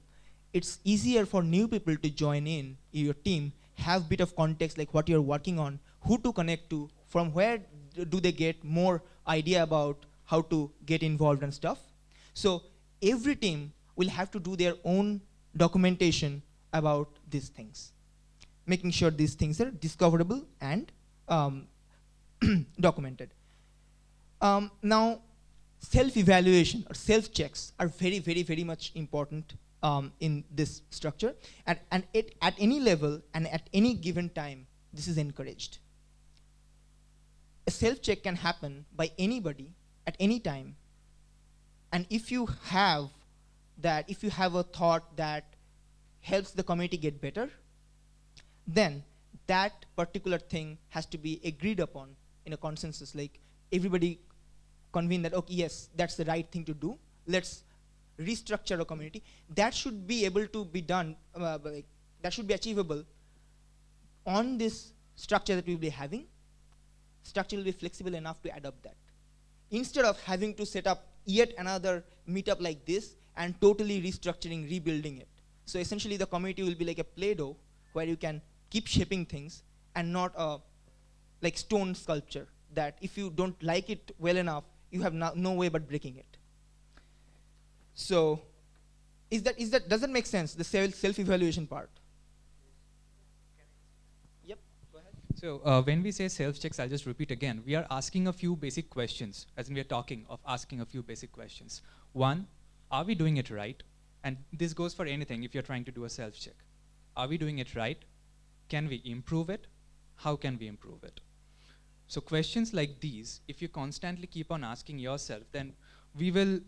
[SPEAKER 18] it's easier for new people to join in your team, have bit of context like what you're working on, who to connect to, from where do they get more idea about how to get involved and stuff. So every team will have to do their own documentation about these things, making sure these things are discoverable and documented. Now, self-evaluation or self-checks are very, very, very much important in this structure. And at any level and at any given time, this is encouraged. A self-check can happen by anybody at any time. And if you have that, if you have a thought that helps the community get better, then that particular thing has to be agreed upon in a consensus. Like everybody convene that, okay, yes, that's the right thing to do. Let's restructure a community. That should be able to be done, that should be achievable on this structure that we'll be having. Structure will be flexible enough to adopt that. instead of having to set up yet another meetup like this and totally restructuring, rebuilding it. So essentially the community will be like a Play-Doh where you can keep shaping things and not a like stone sculpture that if you don't like it well enough, you have no way but breaking it. So does that make sense, the self-evaluation part? Yep, go ahead.
[SPEAKER 17] So when we say self-checks, I'll just repeat again. We are asking a few basic questions, as in we are talking of asking a few basic questions. One, are we doing it right? And this goes for anything if you're trying to do a self-check. Are we doing it right? Can we improve it? How can we improve it? So questions like these, if you constantly keep on asking yourself, then we will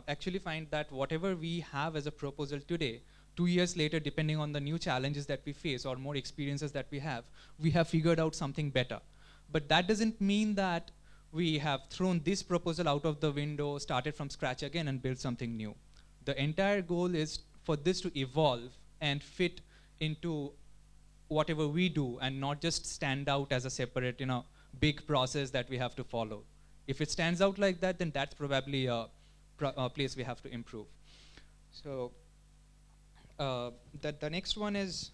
[SPEAKER 17] actually find that whatever we have as a proposal today, 2 years later, depending on the new challenges that we face or more experiences that we have figured out something better. But that doesn't mean that we have thrown this proposal out of the window, started from scratch again and built something new. The entire goal is for this to evolve and fit into whatever we do and not just stand out as a separate, big process that we have to follow. If it stands out like that, then that's probably a place we have to improve. So the next one is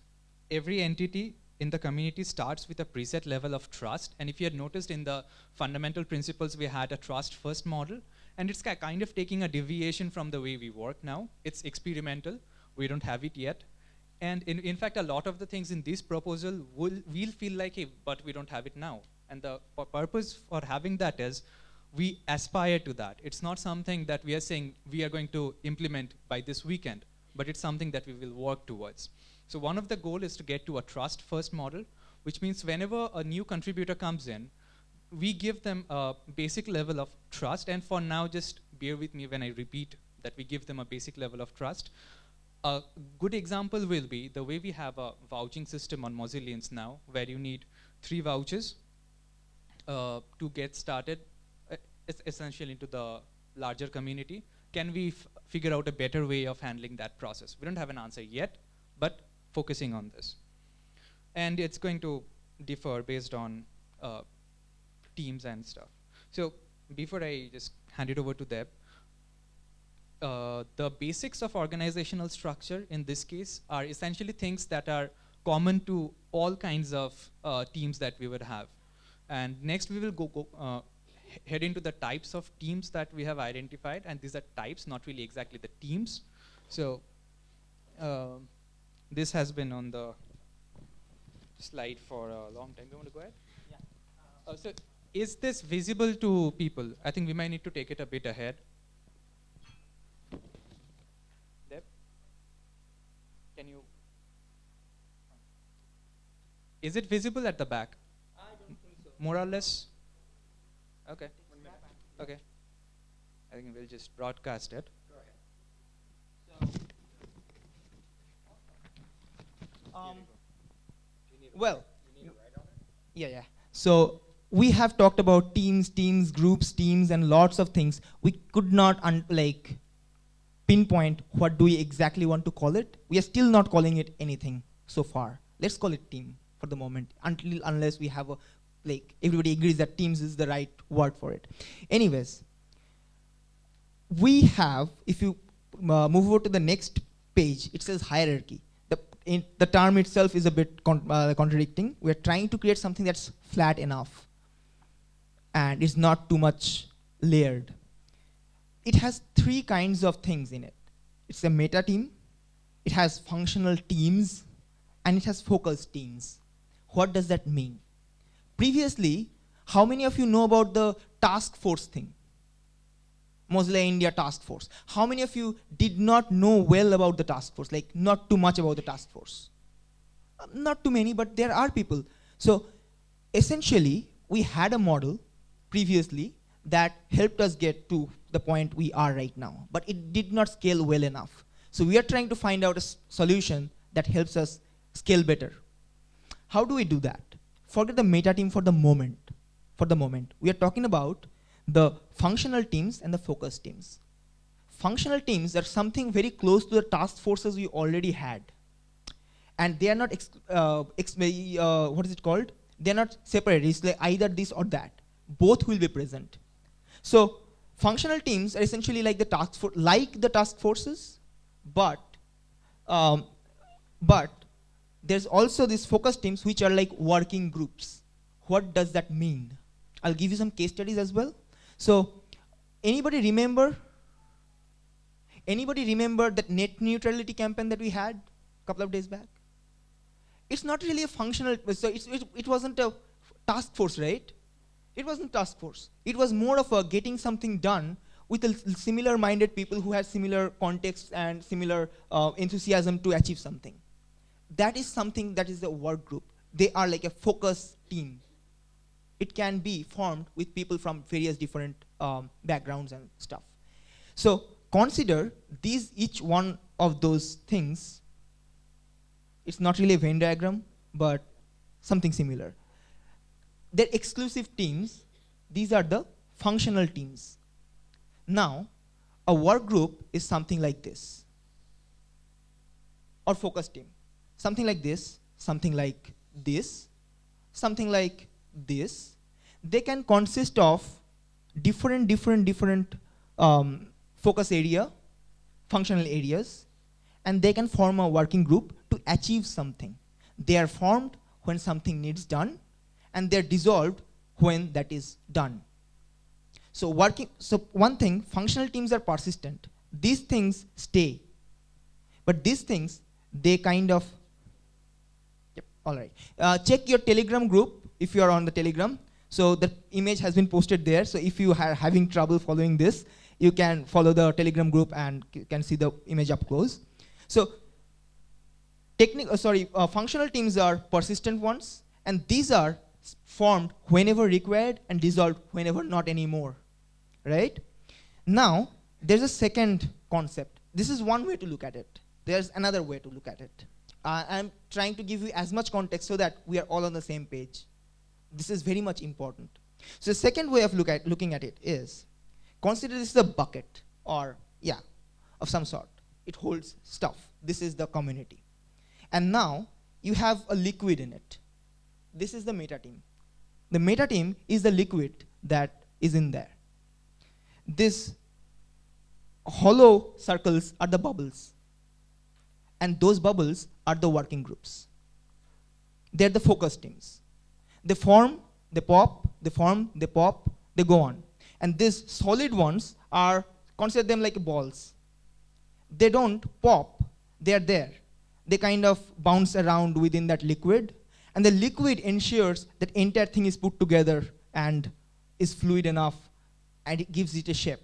[SPEAKER 17] every entity in the community starts with a preset level of trust. And if you had noticed in the fundamental principles, we had a trust first model. And it's kind of taking a deviation from the way we work now. It's experimental. We don't have it yet. And in fact, a lot of the things in this proposal we'll feel like, hey, but we don't have it now. And the purpose for having that is we aspire to that. It's not something that we are saying we are going to implement by this weekend, but it's something that we will work towards. So one of the goals is to get to a trust first model, which means whenever a new contributor comes in, we give them a basic level of trust. And for now, just bear with me when I repeat that we give them a basic level of trust. A good example will be the way we have a vouching system on Mozillians now, where you need 3 vouchers to get started, essentially into the larger community. Can we figure out a better way of handling that process? We don't have an answer yet, but focusing on this. And it's going to differ based on teams and stuff. So before I just hand it over to Deb, the basics of organizational structure in this case are essentially things that are common to all kinds of teams that we would have. And next we will head into the types of teams that we have identified, and these are types, not really exactly the teams. So this has been on the slide for a long time. Do you want to go ahead? Yeah. So is this visible to people? I think we might need to take it a bit ahead. Deb? Can you? Is it visible at the back? I don't think so. More or less? Okay. Okay. I think we'll just broadcast it.
[SPEAKER 18] Go ahead. Well, yeah. So we have talked about teams, groups, teams, and lots of things. We could not pinpoint what do we exactly want to call it. We are still not calling it anything so far. Let's call it team for the moment, unless we have everybody agrees that teams is the right word for it. Anyways, we have, if you move over to the next page, it says hierarchy. The term itself is a bit contradicting. We're trying to create something that's flat enough and is not too much layered. It has 3 kinds of things in it. It's a meta team, it has functional teams, and it has focus teams. What does that mean? Previously, how many of you know about the task force thing? Mozilla India task force. How many of you did not know well about the task force, not too much about the task force? Not too many, but there are people. So essentially, we had a model previously that helped us get to the point we are right now, but it did not scale well enough. So we are trying to find out a solution that helps us scale better. How do we do that? Forget the meta team for the moment. We are talking about the functional teams and the focus teams. Functional teams are something very close to the task forces we already had. And they are not, what is it called? They are not separate. It's like either this or that. Both will be present. So functional teams are essentially like the task forces, but um, but there's also these focus teams which are like working groups. What does that mean? I'll give you some case studies as well. So anybody remember that net neutrality campaign that we had a couple of days back? It's not really a functional, so it wasn't a task force, right? It wasn't task force. It was more of a getting something done with similar minded people who had similar contexts and similar enthusiasm to achieve something. That is something that is a work group. They are like a focus team. It can be formed with people from various different backgrounds and stuff. So consider each one of those things. It's not really a Venn diagram, but something similar. They're exclusive teams. These are the functional teams. Now, a work group is something like this, or focus team. Something like this, something like this, something like this. They can consist of different focus area, functional areas, and they can form a working group to achieve something. They are formed when something needs done, and they're dissolved when that is done. So one thing, functional teams are persistent. These things stay. But these things, they kind of, yep, all right. Check your Telegram group if you are on the Telegram. So the image has been posted there. So if you are having trouble following this, you can follow the Telegram group and you can see the image up close. So functional teams are persistent ones, and these are formed whenever required and dissolved whenever not anymore, right? Now, there's a second concept. This is one way to look at it. There's another way to look at it. I'm trying to give you as much context so that we are all on the same page. This is very much important. So the second way of looking at it is, consider this is a bucket, or of some sort. It holds stuff. This is the community. And now, you have a liquid in it. This is the meta team. The meta team is the liquid that is in there. These hollow circles are the bubbles. And those bubbles are the working groups. They're the focus teams. They form, they pop, they form, they pop, they go on. And these solid ones are, consider them like balls. They don't pop, they're there. They kind of bounce around within that liquid. And the liquid ensures that entire thing is put together and is fluid enough, and it gives it a shape.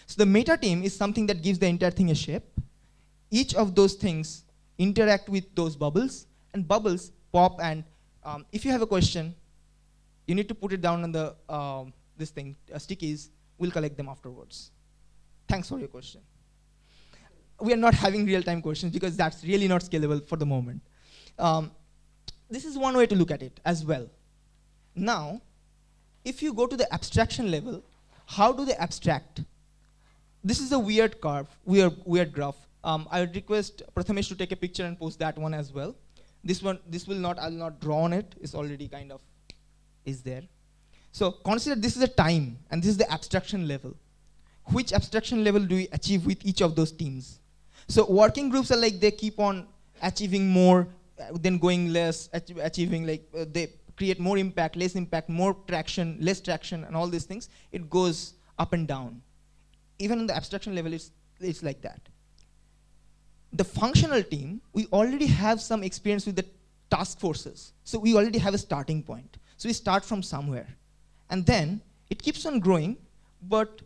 [SPEAKER 18] So the meta team is something that gives the entire thing a shape. Each of those things interact with those bubbles, and bubbles pop, and if you have a question, you need to put it down on the stickies. We'll collect them afterwards. Thanks for your question. We are not having real-time questions because that's really not scalable for the moment. This is one way to look at it as well. Now, if you go to the abstraction level, how do they abstract? This is a weird curve, weird graph. I would request Prathamesh to take a picture and post that one as well. I'll not draw on it. It's already kind of is there. So consider this is a time, and this is the abstraction level. Which abstraction level do we achieve with each of those teams? So working groups are like they keep on achieving more, then going less, achieving like they create more impact, more traction, less traction, and all these things. It goes up and down. Even on the abstraction level, it's like that. The functional team, we already have some experience with the task forces. So we already have a starting point. So we start from somewhere. And then it keeps on growing, but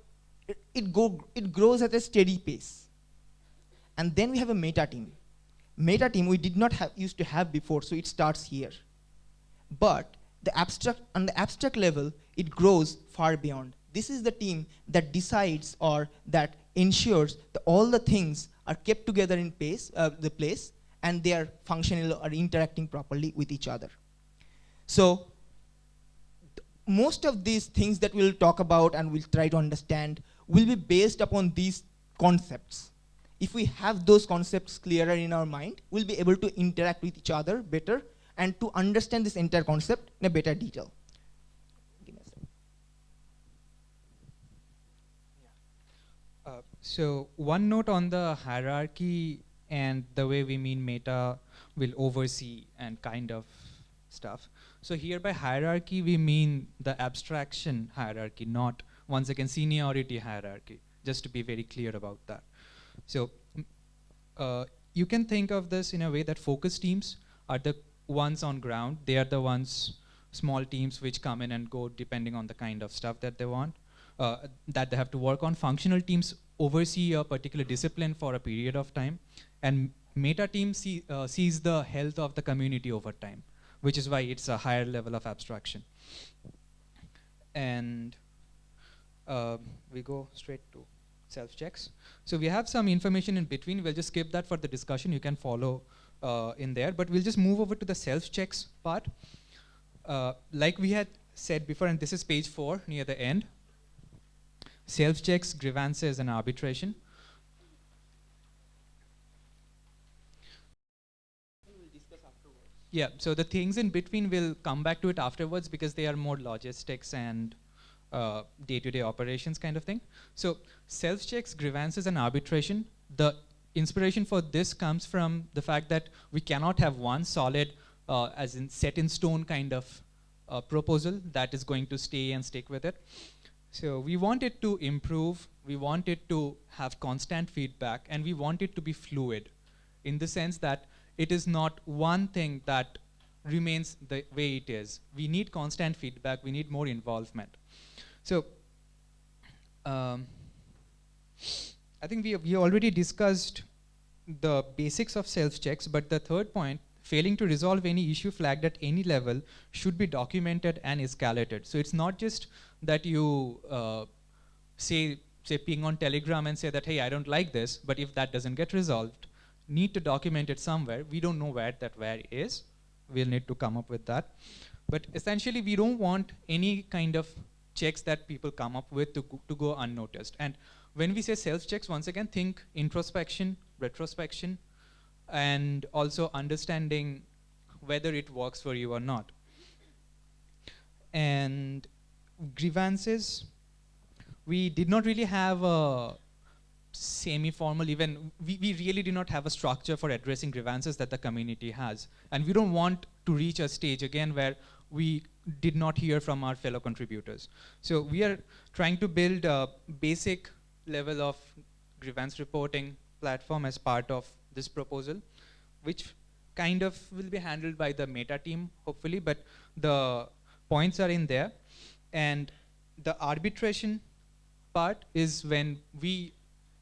[SPEAKER 18] it grows at a steady pace. And then we have a meta team. Meta team we did not used to have before, so it starts here. But on the abstract level, it grows far beyond. This is the team that decides or that ensures that all the things are kept together in the place, and they are functional or interacting properly with each other. So most of these things that we'll talk about and we'll try to understand will be based upon these concepts. If we have those concepts clearer in our mind, we'll be able to interact with each other better and to understand this entire concept in a better detail.
[SPEAKER 17] So one note on the hierarchy and the way we mean Meta will oversee and kind of stuff. So here by hierarchy we mean the abstraction hierarchy, not once again seniority hierarchy, just to be very clear about that. So you can think of this in a way that focus teams are the ones on ground. They are the ones, small teams which come in and go depending on the kind of stuff that they want, that they have to work on. Functional teams oversee a particular discipline for a period of time, and meta team sees the health of the community over time, which is why it's a higher level of abstraction. And we go straight to self-checks. So we have some information in between. We'll just skip that for the discussion. You can follow in there, but we'll just move over to the self-checks part. Like we had said before, and this is page 4 near the end, self-checks, grievances, and arbitration. Yeah, so the things in between we'll come back to it afterwards because they are more logistics and day-to-day operations kind of thing. So self-checks, grievances, and arbitration, the inspiration for this comes from the fact that we cannot have one solid, as in set in stone kind of proposal that is going to stay and stick with it. So we want it to improve, we want it to have constant feedback, and we want it to be fluid in the sense that it is not one thing that remains the way it is. We need constant feedback, we need more involvement. So I think we already discussed the basics of self-checks, but the third point, failing to resolve any issue flagged at any level should be documented and escalated. So it's not just that you say ping on Telegram and say that, hey, I don't like this, but if that doesn't get resolved, need to document it somewhere. We don't know where that where is. We'll need to come up with that. But essentially, we don't want any kind of checks that people come up with to go unnoticed. And when we say self-checks, once again, think introspection, retrospection, and also understanding whether it works for you or not. And grievances, we did not really have a semi-formal, even we really do not have a structure for addressing grievances that the community has. And we don't want to reach a stage again where we did not hear from our fellow contributors. So we are trying to build a basic level of grievance reporting platform as part of this proposal, which kind of will be handled by the meta team, hopefully, but the points are in there. And the arbitration part is when we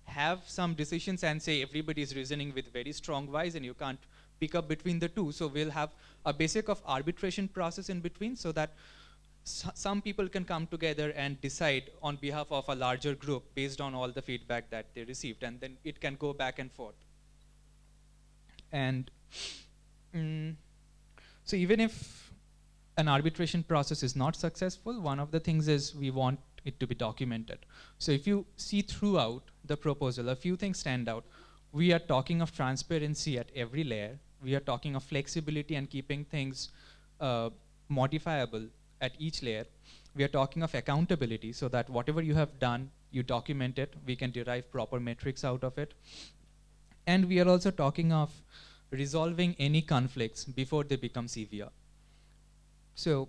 [SPEAKER 17] have some decisions and say everybody is reasoning with very strong whys and you can't pick up between the two. So we'll have a basic of arbitration process in between so that some people can come together and decide on behalf of a larger group based on all the feedback that they received, and then it can go back and forth. And so even if an arbitration process is not successful, one of the things is we want it to be documented. So if you see throughout the proposal, a few things stand out. We are talking of transparency at every layer. We are talking of flexibility and keeping things modifiable at each layer. We are talking of accountability so that whatever you have done, you document it. We can derive proper metrics out of it. And we are also talking of resolving any conflicts before they become severe. So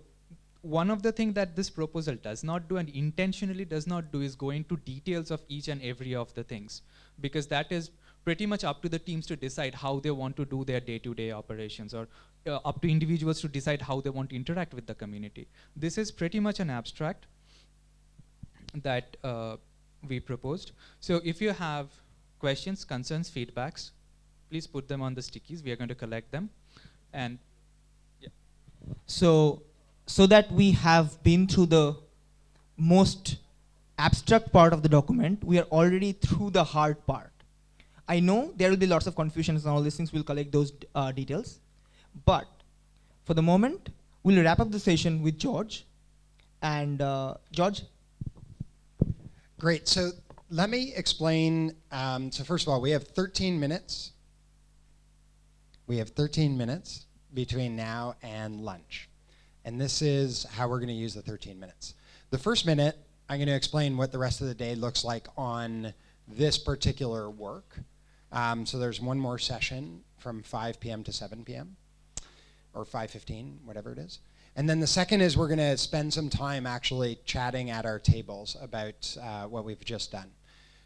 [SPEAKER 17] one of the things that this proposal does not do and intentionally does not do is go into details of each and every of the things, because that is pretty much up to the teams to decide how they want to do their day-to-day operations, or up to individuals to decide how they want to interact with the community. This is pretty much an abstract that we proposed. So if you have questions, concerns, feedbacks, please put them on the stickies. We are going to collect them. And yeah.
[SPEAKER 18] So that we have been through the most abstract part of the document, we are already through the hard part. I know there will be lots of confusions and all these things. We'll collect those details. But for the moment, we'll wrap up the session with George. And George?
[SPEAKER 11] Great. So let me explain. So first of all, we have 13 minutes. We have 13 minutes between now and lunch. And this is how we're going to use the 13 minutes. The first minute, I'm going to explain what the rest of the day looks like on this particular work. So there's one more session from 5 p.m. to 7 p.m. or 5:15, whatever it is. And then the second is we're going to spend some time actually chatting at our tables about what we've just done.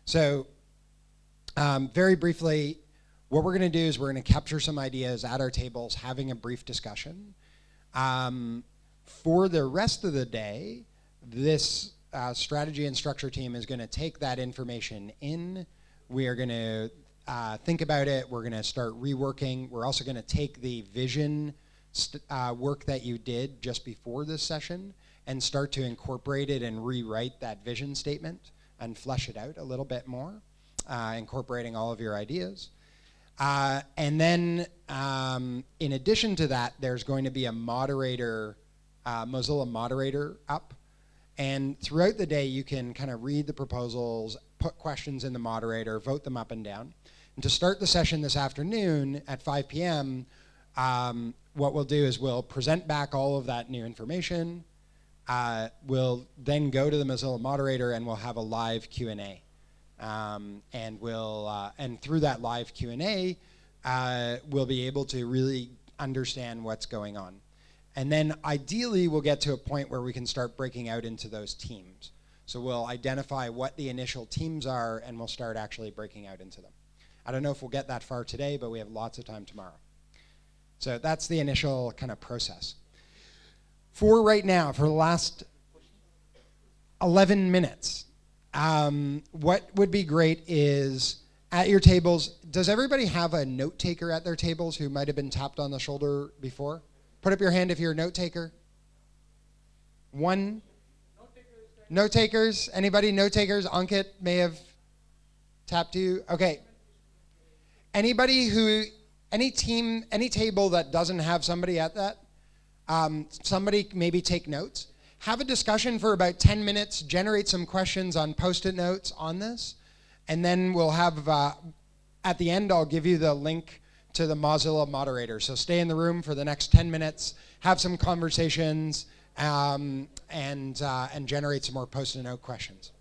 [SPEAKER 11] So very briefly, what we're going to do is we're going to capture some ideas at our tables, having a brief discussion. For the rest of the day, this strategy and structure team is going to take that information in. We are going to think about it. We're going to start reworking. We're also going to take the vision work that you did just before this session and start to incorporate it and rewrite that vision statement and flesh it out a little bit more, incorporating all of your ideas. And then in addition to that, there's going to be a moderator, Mozilla moderator up. And throughout the day, you can kind of read the proposals, put questions in the moderator, vote them up and down. And to start the session this afternoon at 5 p.m., what we'll do is we'll present back all of that new information. We'll then go to the Mozilla moderator and we'll have a live Q&A. And through that live Q&A, we'll be able to really understand what's going on. And then ideally, we'll get to a point where we can start breaking out into those teams. So we'll identify what the initial teams are and we'll start actually breaking out into them. I don't know if we'll get that far today, but we have lots of time tomorrow. So that's the initial kind of process. For right now, for the last 11 minutes, what would be great is at your tables, does everybody have a note taker at their tables who might have been tapped on the shoulder before? Put up your hand if you're a note taker. One? Note takers? Anybody note takers? Ankit may have tapped you. Okay. Anybody who, any team, any table that doesn't have somebody at that, somebody maybe take notes. Have a discussion for about 10 minutes, generate some questions on Post-it notes on this, and then we'll have, at the end, I'll give you the link to the Mozilla moderator. So stay in the room for the next 10 minutes, have some conversations, and generate some more Post-it note questions.